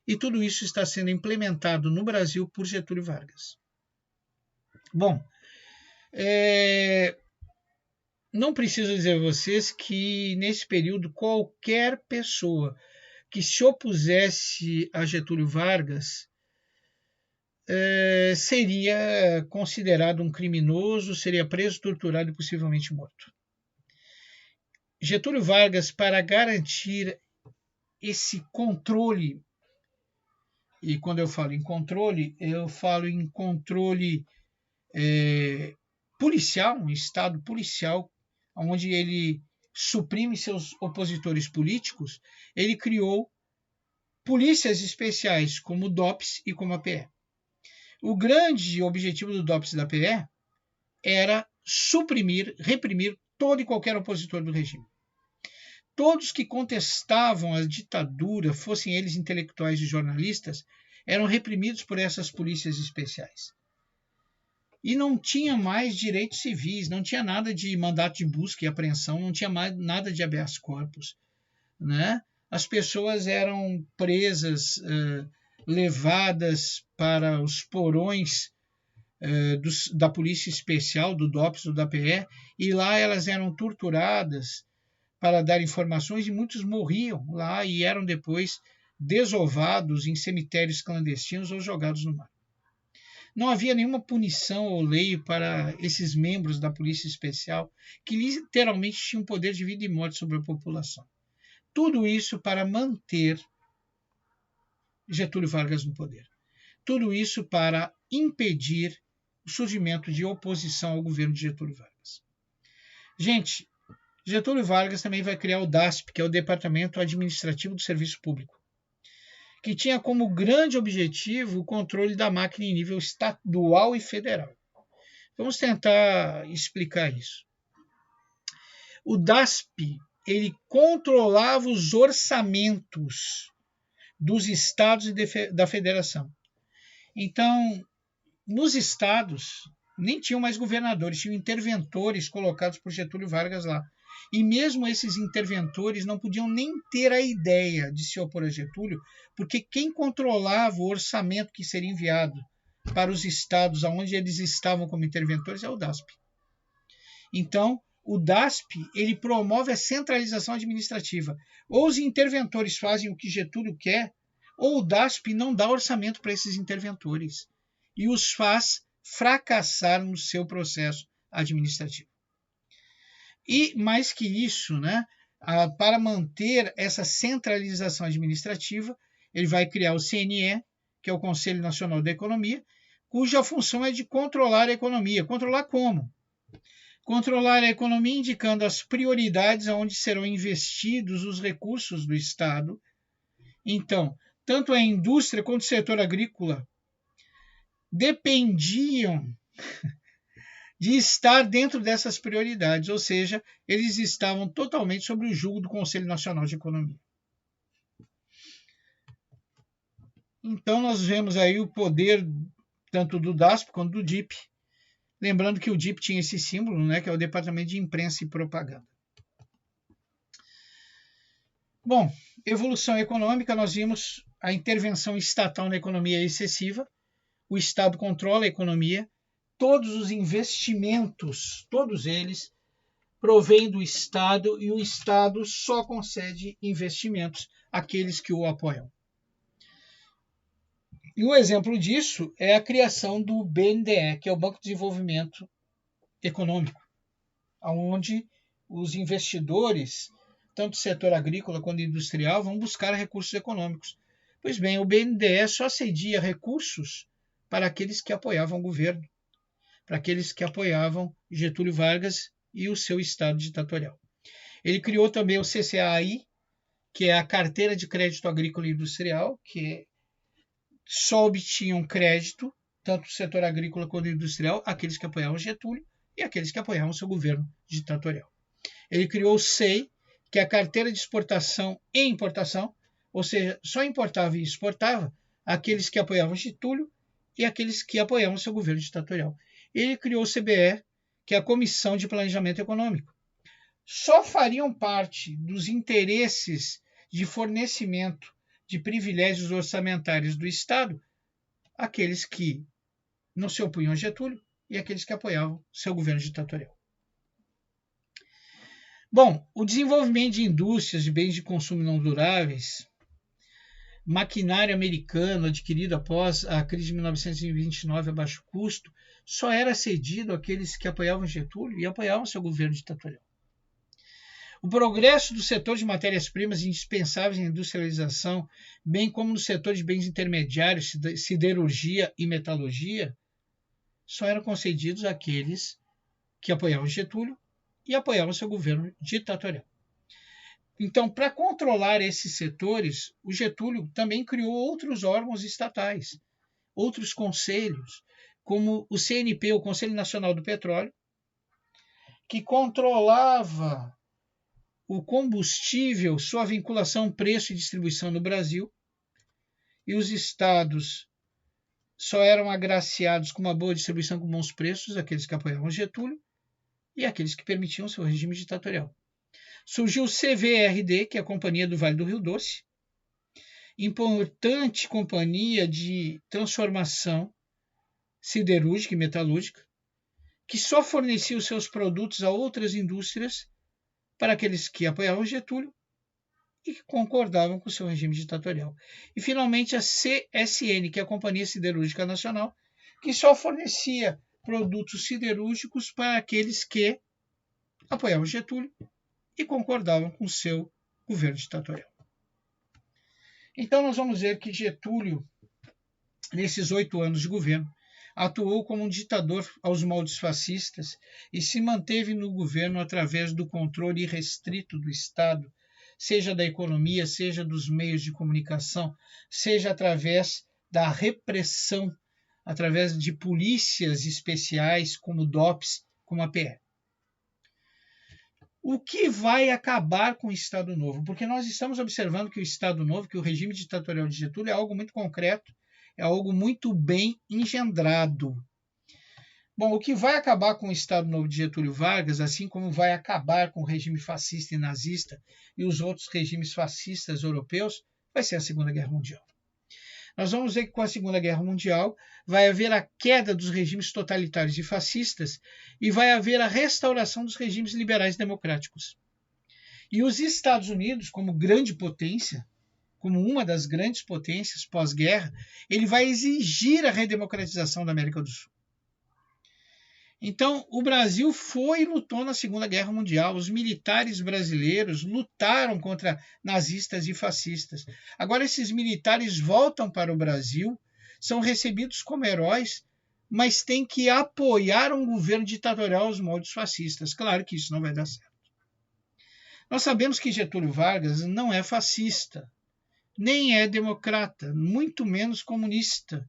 E tudo isso está sendo implementado no Brasil por Getúlio Vargas. Bom, não preciso dizer a vocês que nesse período qualquer pessoa que se opusesse a Getúlio Vargas seria considerado um criminoso, seria preso, torturado e possivelmente morto. Getúlio Vargas, para garantir esse controle, e quando eu falo em controle policial, um Estado policial, onde ele suprime seus opositores políticos, ele criou polícias especiais como o DOPS e como a PE. O grande objetivo do DOPS e da PE era suprimir, reprimir todo e qualquer opositor do regime. Todos que contestavam a ditadura, fossem eles intelectuais e jornalistas, eram reprimidos por essas polícias especiais. E não tinha mais direitos civis, não tinha nada de mandato de busca e apreensão, não tinha mais nada de habeas corpus, né? As pessoas eram presas, levadas para os porões da polícia especial, do DOPS ou da PE, e lá elas eram torturadas para dar informações, e muitos morriam lá e eram depois desovados em cemitérios clandestinos ou jogados no mar. Não havia nenhuma punição ou lei para esses membros da polícia especial, que literalmente tinham poder de vida e morte sobre a população. Tudo isso para manter Getúlio Vargas no poder. Tudo isso para impedir o surgimento de oposição ao governo de Getúlio Vargas. Gente, Getúlio Vargas também vai criar o DASP, que é o Departamento Administrativo do Serviço Público, que tinha como grande objetivo o controle da máquina em nível estadual e federal. Vamos tentar explicar isso. O DASP, ele controlava os orçamentos dos estados e da federação. Então, nos estados, nem tinham mais governadores, tinham interventores colocados por Getúlio Vargas lá. E mesmo esses interventores não podiam nem ter a ideia de se opor a Getúlio, porque quem controlava o orçamento que seria enviado para os estados onde eles estavam como interventores é o DASP. Então, o DASP ele promove a centralização administrativa. Ou os interventores fazem o que Getúlio quer, ou o DASP não dá orçamento para esses interventores e os faz fracassar no seu processo administrativo. E mais que isso, né, para manter essa centralização administrativa, ele vai criar o CNE, que é o Conselho Nacional da Economia, cuja função é de controlar a economia. Controlar como? Controlar a economia indicando as prioridades aonde serão investidos os recursos do Estado. Então, tanto a indústria quanto o setor agrícola dependiam de estar dentro dessas prioridades, ou seja, eles estavam totalmente sob o jugo do Conselho Nacional de Economia. Então, nós vemos aí o poder tanto do DASP quanto do DIP, lembrando que o DIP tinha esse símbolo, né, que é o Departamento de Imprensa e Propaganda. Bom, evolução econômica, nós vimos a intervenção estatal na economia excessiva, o Estado controla a economia, todos os investimentos, todos eles, provêm do Estado e o Estado só concede investimentos àqueles que o apoiam. E um exemplo disso é a criação do BNDE, que é o Banco de Desenvolvimento Econômico, onde os investidores, tanto do setor agrícola quanto industrial, vão buscar recursos econômicos. Pois bem, o BNDE só cedia recursos para aqueles que apoiavam o governo, para aqueles que apoiavam Getúlio Vargas e o seu Estado ditatorial. Ele criou também o CCAI, que é a Carteira de Crédito Agrícola e Industrial, que só obtinham crédito, tanto do setor agrícola quanto industrial, aqueles que apoiavam Getúlio e aqueles que apoiavam seu governo ditatorial. Ele criou o SEI, que é a Carteira de Exportação e Importação, ou seja, só importava e exportava aqueles que apoiavam Getúlio e aqueles que apoiavam seu governo ditatorial. Ele criou o CBE, que é a Comissão de Planejamento Econômico. Só fariam parte dos interesses de fornecimento de privilégios orçamentários do Estado aqueles que não se opunham a Getúlio e aqueles que apoiavam seu governo ditatorial. Bom, o desenvolvimento de indústrias de bens de consumo não duráveis, maquinário americano adquirido após a crise de 1929 a baixo custo, só era cedido àqueles que apoiavam Getúlio e apoiavam seu governo ditatorial. O progresso do setor de matérias-primas indispensáveis em industrialização, bem como no setor de bens intermediários, siderurgia e metalurgia, só eram concedidos àqueles que apoiavam Getúlio e apoiavam seu governo ditatorial. Então, para controlar esses setores, o Getúlio também criou outros órgãos estatais, outros conselhos, como o CNP, o Conselho Nacional do Petróleo, que controlava o combustível, sua vinculação, preço e distribuição no Brasil, e os estados só eram agraciados com uma boa distribuição com bons preços, aqueles que apoiavam Getúlio e aqueles que permitiam seu regime ditatorial. Surgiu o CVRD, que é a Companhia do Vale do Rio Doce, importante companhia de transformação siderúrgica e metalúrgica, que só fornecia os seus produtos a outras indústrias para aqueles que apoiavam Getúlio e que concordavam com o seu regime ditatorial. E, finalmente, a CSN, que é a Companhia Siderúrgica Nacional, que só fornecia produtos siderúrgicos para aqueles que apoiavam Getúlio e concordavam com o seu governo ditatorial. Então, nós vamos ver que Getúlio nesses 8 anos de governo, atuou como um ditador aos moldes fascistas e se manteve no governo através do controle irrestrito do Estado, seja da economia, seja dos meios de comunicação, seja através da repressão, através de polícias especiais como o DOPS, como a PE. O que vai acabar com o Estado Novo? Porque nós estamos observando que o Estado Novo, que o regime ditatorial de Getúlio é algo muito concreto, é algo muito bem engendrado. Bom, o que vai acabar com o Estado Novo de Getúlio Vargas, assim como vai acabar com o regime fascista e nazista e os outros regimes fascistas europeus, vai ser a Segunda Guerra Mundial. Nós vamos ver que com a Segunda Guerra Mundial vai haver a queda dos regimes totalitários e fascistas e vai haver a restauração dos regimes liberais democráticos. E os Estados Unidos, como grande potência, como uma das grandes potências pós-guerra, ele vai exigir a redemocratização da América do Sul. Então, o Brasil foi e lutou na Segunda Guerra Mundial. Os militares brasileiros lutaram contra nazistas e fascistas. Agora, esses militares voltam para o Brasil, são recebidos como heróis, mas têm que apoiar um governo ditatorial aos moldes fascistas. Claro que isso não vai dar certo. Nós sabemos que Getúlio Vargas não é fascista, nem é democrata, muito menos comunista,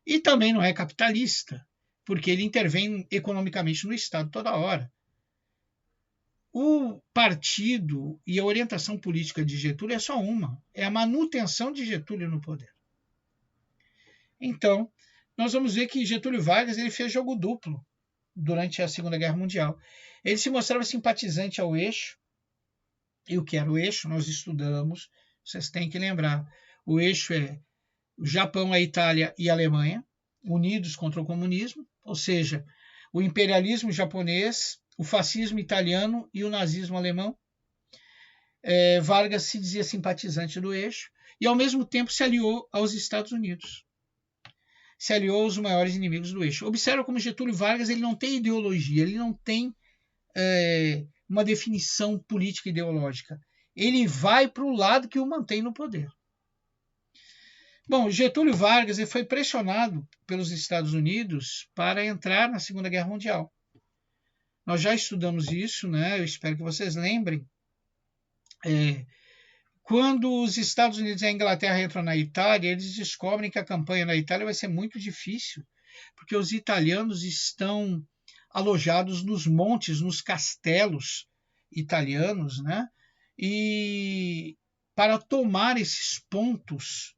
e também não é capitalista, porque ele intervém economicamente no Estado toda hora. O partido e a orientação política de Getúlio é só uma, é a manutenção de Getúlio no poder. Então, nós vamos ver que Getúlio Vargas ele fez jogo duplo durante a Segunda Guerra Mundial. Ele se mostrava simpatizante ao eixo, e o que era o eixo nós estudamos, vocês têm que lembrar. O eixo é o Japão, a Itália e a Alemanha, unidos contra o comunismo, ou seja, o imperialismo japonês, o fascismo italiano e o nazismo alemão. Vargas se dizia simpatizante do eixo e, ao mesmo tempo, se aliou aos Estados Unidos. Se aliou aos maiores inimigos do eixo. Observa como Getúlio Vargas ele não tem ideologia, ele não tem uma definição política ideológica. Ele vai para o lado que o mantém no poder. Bom, Getúlio Vargas ele foi pressionado pelos Estados Unidos para entrar na Segunda Guerra Mundial. Nós já estudamos isso, né? Eu espero que vocês lembrem. Quando os Estados Unidos e a Inglaterra entram na Itália, eles descobrem que a campanha na Itália vai ser muito difícil, porque os italianos estão alojados nos montes, nos castelos italianos, né? E para tomar esses pontos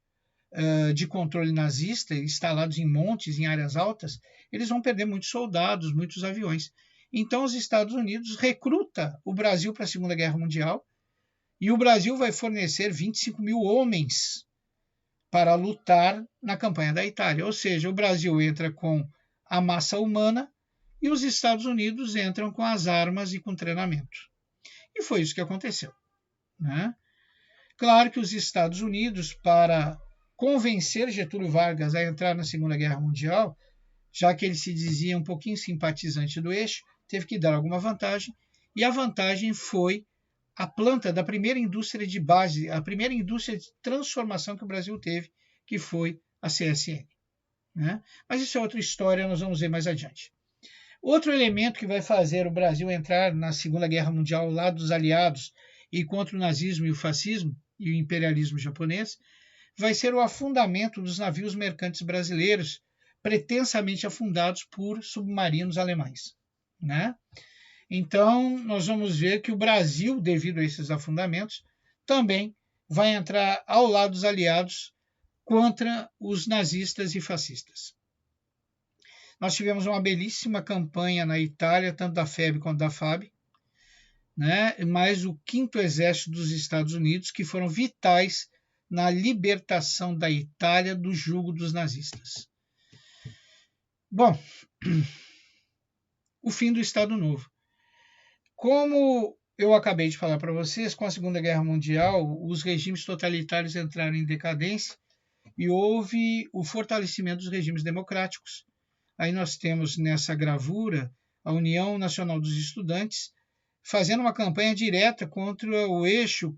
de controle nazista, instalados em montes, em áreas altas, eles vão perder muitos soldados, muitos aviões. Então, os Estados Unidos recruta o Brasil para a Segunda Guerra Mundial e o Brasil vai fornecer 25 mil homens para lutar na campanha da Itália. Ou seja, o Brasil entra com a massa humana e os Estados Unidos entram com as armas e com treinamento. E foi isso que aconteceu, né? Claro que os Estados Unidos, para convencer Getúlio Vargas a entrar na Segunda Guerra Mundial, já que ele se dizia um pouquinho simpatizante do eixo, teve que dar alguma vantagem, e a vantagem foi a planta da primeira indústria de base, a primeira indústria de transformação que o Brasil teve, que foi a CSN. Né? Mas isso é outra história, nós vamos ver mais adiante. Outro elemento que vai fazer o Brasil entrar na Segunda Guerra Mundial ao lado dos aliados e contra o nazismo e o fascismo e o imperialismo japonês vai ser o afundamento dos navios mercantes brasileiros, pretensamente afundados por submarinos alemães. Né? Então, nós vamos ver que o Brasil, devido a esses afundamentos, também vai entrar ao lado dos aliados contra os nazistas e fascistas. Nós tivemos uma belíssima campanha na Itália, tanto da FEB quanto da FAB, né? Mais o 5º Exército dos Estados Unidos, que foram vitais na libertação da Itália do jugo dos nazistas. Bom, o fim do Estado Novo. Como eu acabei de falar para vocês, com a Segunda Guerra Mundial, os regimes totalitários entraram em decadência e houve o fortalecimento dos regimes democráticos. Aí nós temos nessa gravura a União Nacional dos Estudantes, fazendo uma campanha direta contra o eixo,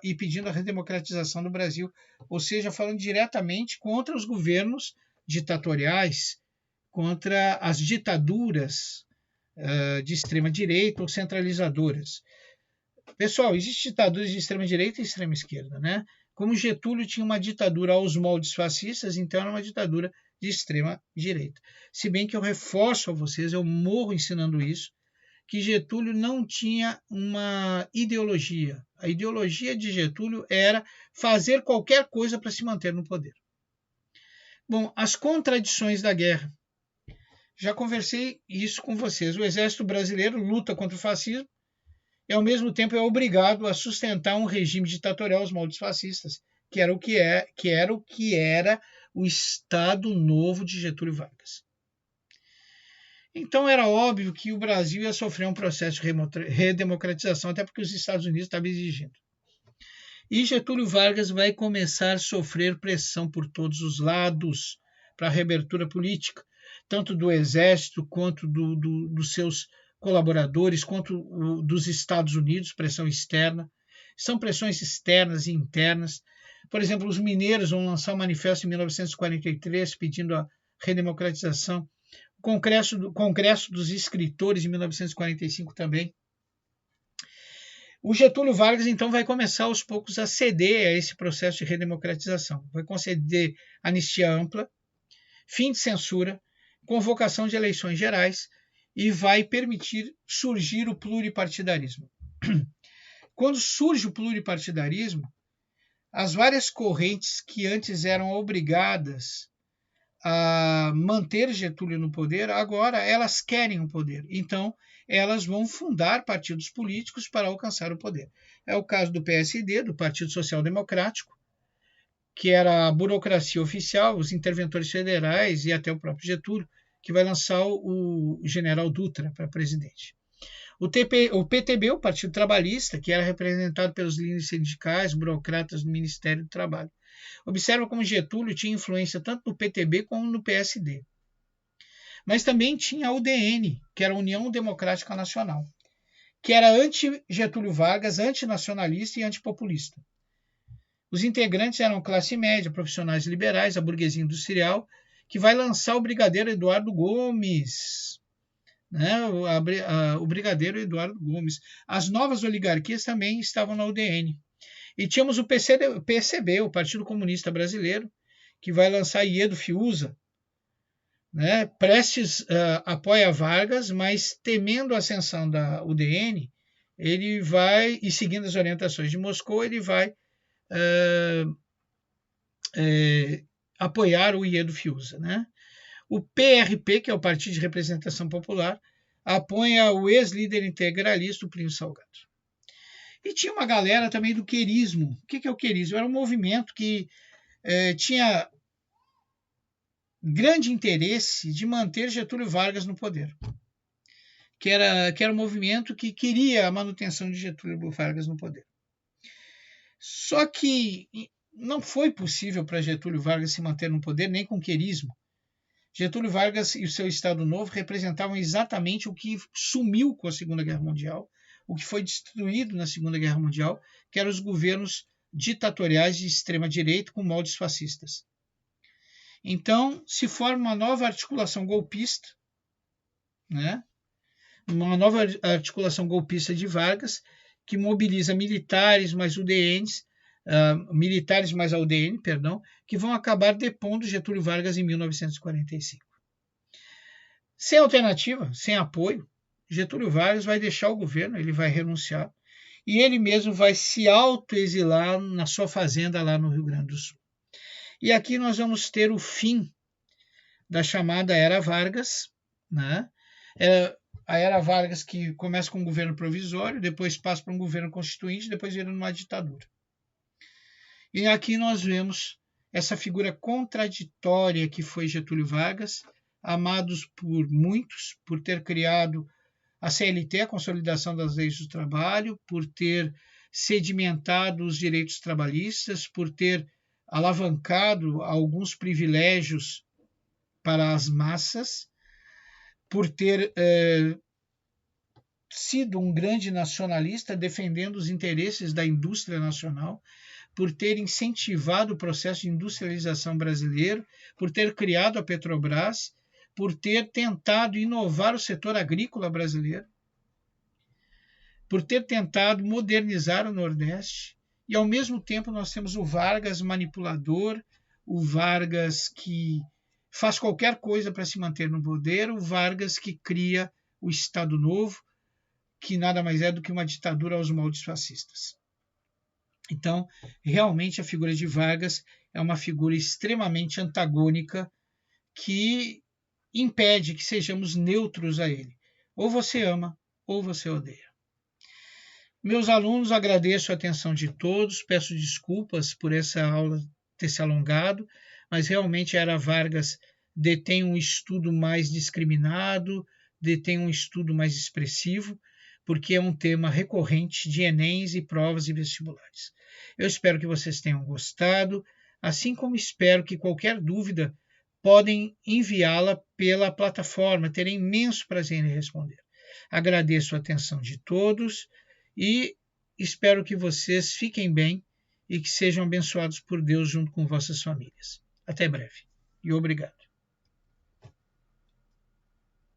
e pedindo a redemocratização do Brasil, ou seja, falando diretamente contra os governos ditatoriais, contra as ditaduras de extrema-direita ou centralizadoras. Pessoal, existem ditaduras de extrema-direita e extrema-esquerda, né? Como Getúlio tinha uma ditadura aos moldes fascistas, então era uma ditadura de extrema-direita. Se bem que eu reforço a vocês, eu morro ensinando isso, que Getúlio não tinha uma ideologia. A ideologia de Getúlio era fazer qualquer coisa para se manter no poder. Bom, as contradições da guerra. Já conversei isso com vocês. O exército brasileiro luta contra o fascismo e, ao mesmo tempo, é obrigado a sustentar um regime ditatorial aos moldes fascistas, que era o Estado Novo de Getúlio Vargas. Então era óbvio que o Brasil ia sofrer um processo de redemocratização, até porque os Estados Unidos estavam exigindo. E Getúlio Vargas vai começar a sofrer pressão por todos os lados para a reabertura política, tanto do Exército quanto dos seus colaboradores, quanto dos Estados Unidos, pressão externa. São pressões externas e internas. Por exemplo, os mineiros vão lançar um manifesto em 1943 pedindo a redemocratização. Congresso dos Escritores, em 1945 também. O Getúlio Vargas, então, vai começar aos poucos a ceder a esse processo de redemocratização. Vai conceder anistia ampla, fim de censura, convocação de eleições gerais e vai permitir surgir o pluripartidarismo. Quando surge o pluripartidarismo, as várias correntes que antes eram obrigadas a manter Getúlio no poder, agora elas querem o poder. Então, elas vão fundar partidos políticos para alcançar o poder. É o caso do PSD, do Partido Social Democrático, que era a burocracia oficial, os interventores federais e até o próprio Getúlio, que vai lançar o general Dutra para presidente. O PTB, o Partido Trabalhista, que era representado pelos líderes sindicais, burocratas do Ministério do Trabalho. Observa como Getúlio tinha influência tanto no PTB como no PSD. Mas também tinha a UDN, que era a União Democrática Nacional, que era anti-Getúlio Vargas, antinacionalista e antipopulista. Os integrantes eram classe média, profissionais liberais, a burguesia industrial, que vai lançar o brigadeiro Eduardo Gomes. O brigadeiro Eduardo Gomes. As novas oligarquias também estavam na UDN. E tínhamos o PCB, o Partido Comunista Brasileiro, que vai lançar Iedo Fiuza. Prestes apoia Vargas, mas temendo a ascensão da UDN, ele vai, e seguindo as orientações de Moscou, ele vai apoiar o Iedo Fiuza. O PRP, que é o Partido de Representação Popular, apoia o ex-líder integralista, o Plínio Salgado. E tinha uma galera também do querismo. O que é o querismo? Era um movimento que tinha grande interesse de manter Getúlio Vargas no poder. Que era um movimento que queria a manutenção de Getúlio Vargas no poder. Só que não foi possível para Getúlio Vargas se manter no poder, nem com querismo. Getúlio Vargas e o seu Estado Novo representavam exatamente o que sumiu com a Segunda Guerra Mundial, o que foi destruído na Segunda Guerra Mundial, que eram os governos ditatoriais de extrema-direita com moldes fascistas. Então, se forma uma nova articulação golpista, uma nova articulação golpista de Vargas, que mobiliza militares mais UDNs, militares mais a UDN, que vão acabar depondo Getúlio Vargas em 1945. Sem alternativa, sem apoio, Getúlio Vargas vai deixar o governo, ele vai renunciar, e ele mesmo vai se autoexilar na sua fazenda lá no Rio Grande do Sul. E aqui nós vamos ter o fim da chamada Era Vargas, a Era Vargas que começa com um governo provisório, depois passa para um governo constituinte, depois vira uma ditadura. E aqui nós vemos essa figura contraditória que foi Getúlio Vargas, amados por muitos, por ter criado a CLT, a Consolidação das Leis do Trabalho, por ter sedimentado os direitos trabalhistas, por ter alavancado alguns privilégios para as massas, por ter sido um grande nacionalista defendendo os interesses da indústria nacional, por ter incentivado o processo de industrialização brasileiro, por ter criado a Petrobras, por ter tentado inovar o setor agrícola brasileiro, por ter tentado modernizar o Nordeste. E, ao mesmo tempo, nós temos o Vargas manipulador, o Vargas que faz qualquer coisa para se manter no poder, o Vargas que cria o Estado Novo, que nada mais é do que uma ditadura aos moldes fascistas. Então, realmente, a figura de Vargas é uma figura extremamente antagônica que impede que sejamos neutros a ele. Ou você ama, ou você odeia. Meus alunos, agradeço a atenção de todos, peço desculpas por essa aula ter se alongado, mas realmente a Era Vargas detém um estudo mais discriminado, detém um estudo mais expressivo, porque é um tema recorrente de Enems e provas e vestibulares. Eu espero que vocês tenham gostado, assim como espero que qualquer dúvida podem enviá-la pela plataforma, terei imenso prazer em responder. Agradeço a atenção de todos e espero que vocês fiquem bem e que sejam abençoados por Deus junto com vossas famílias. Até breve e obrigado.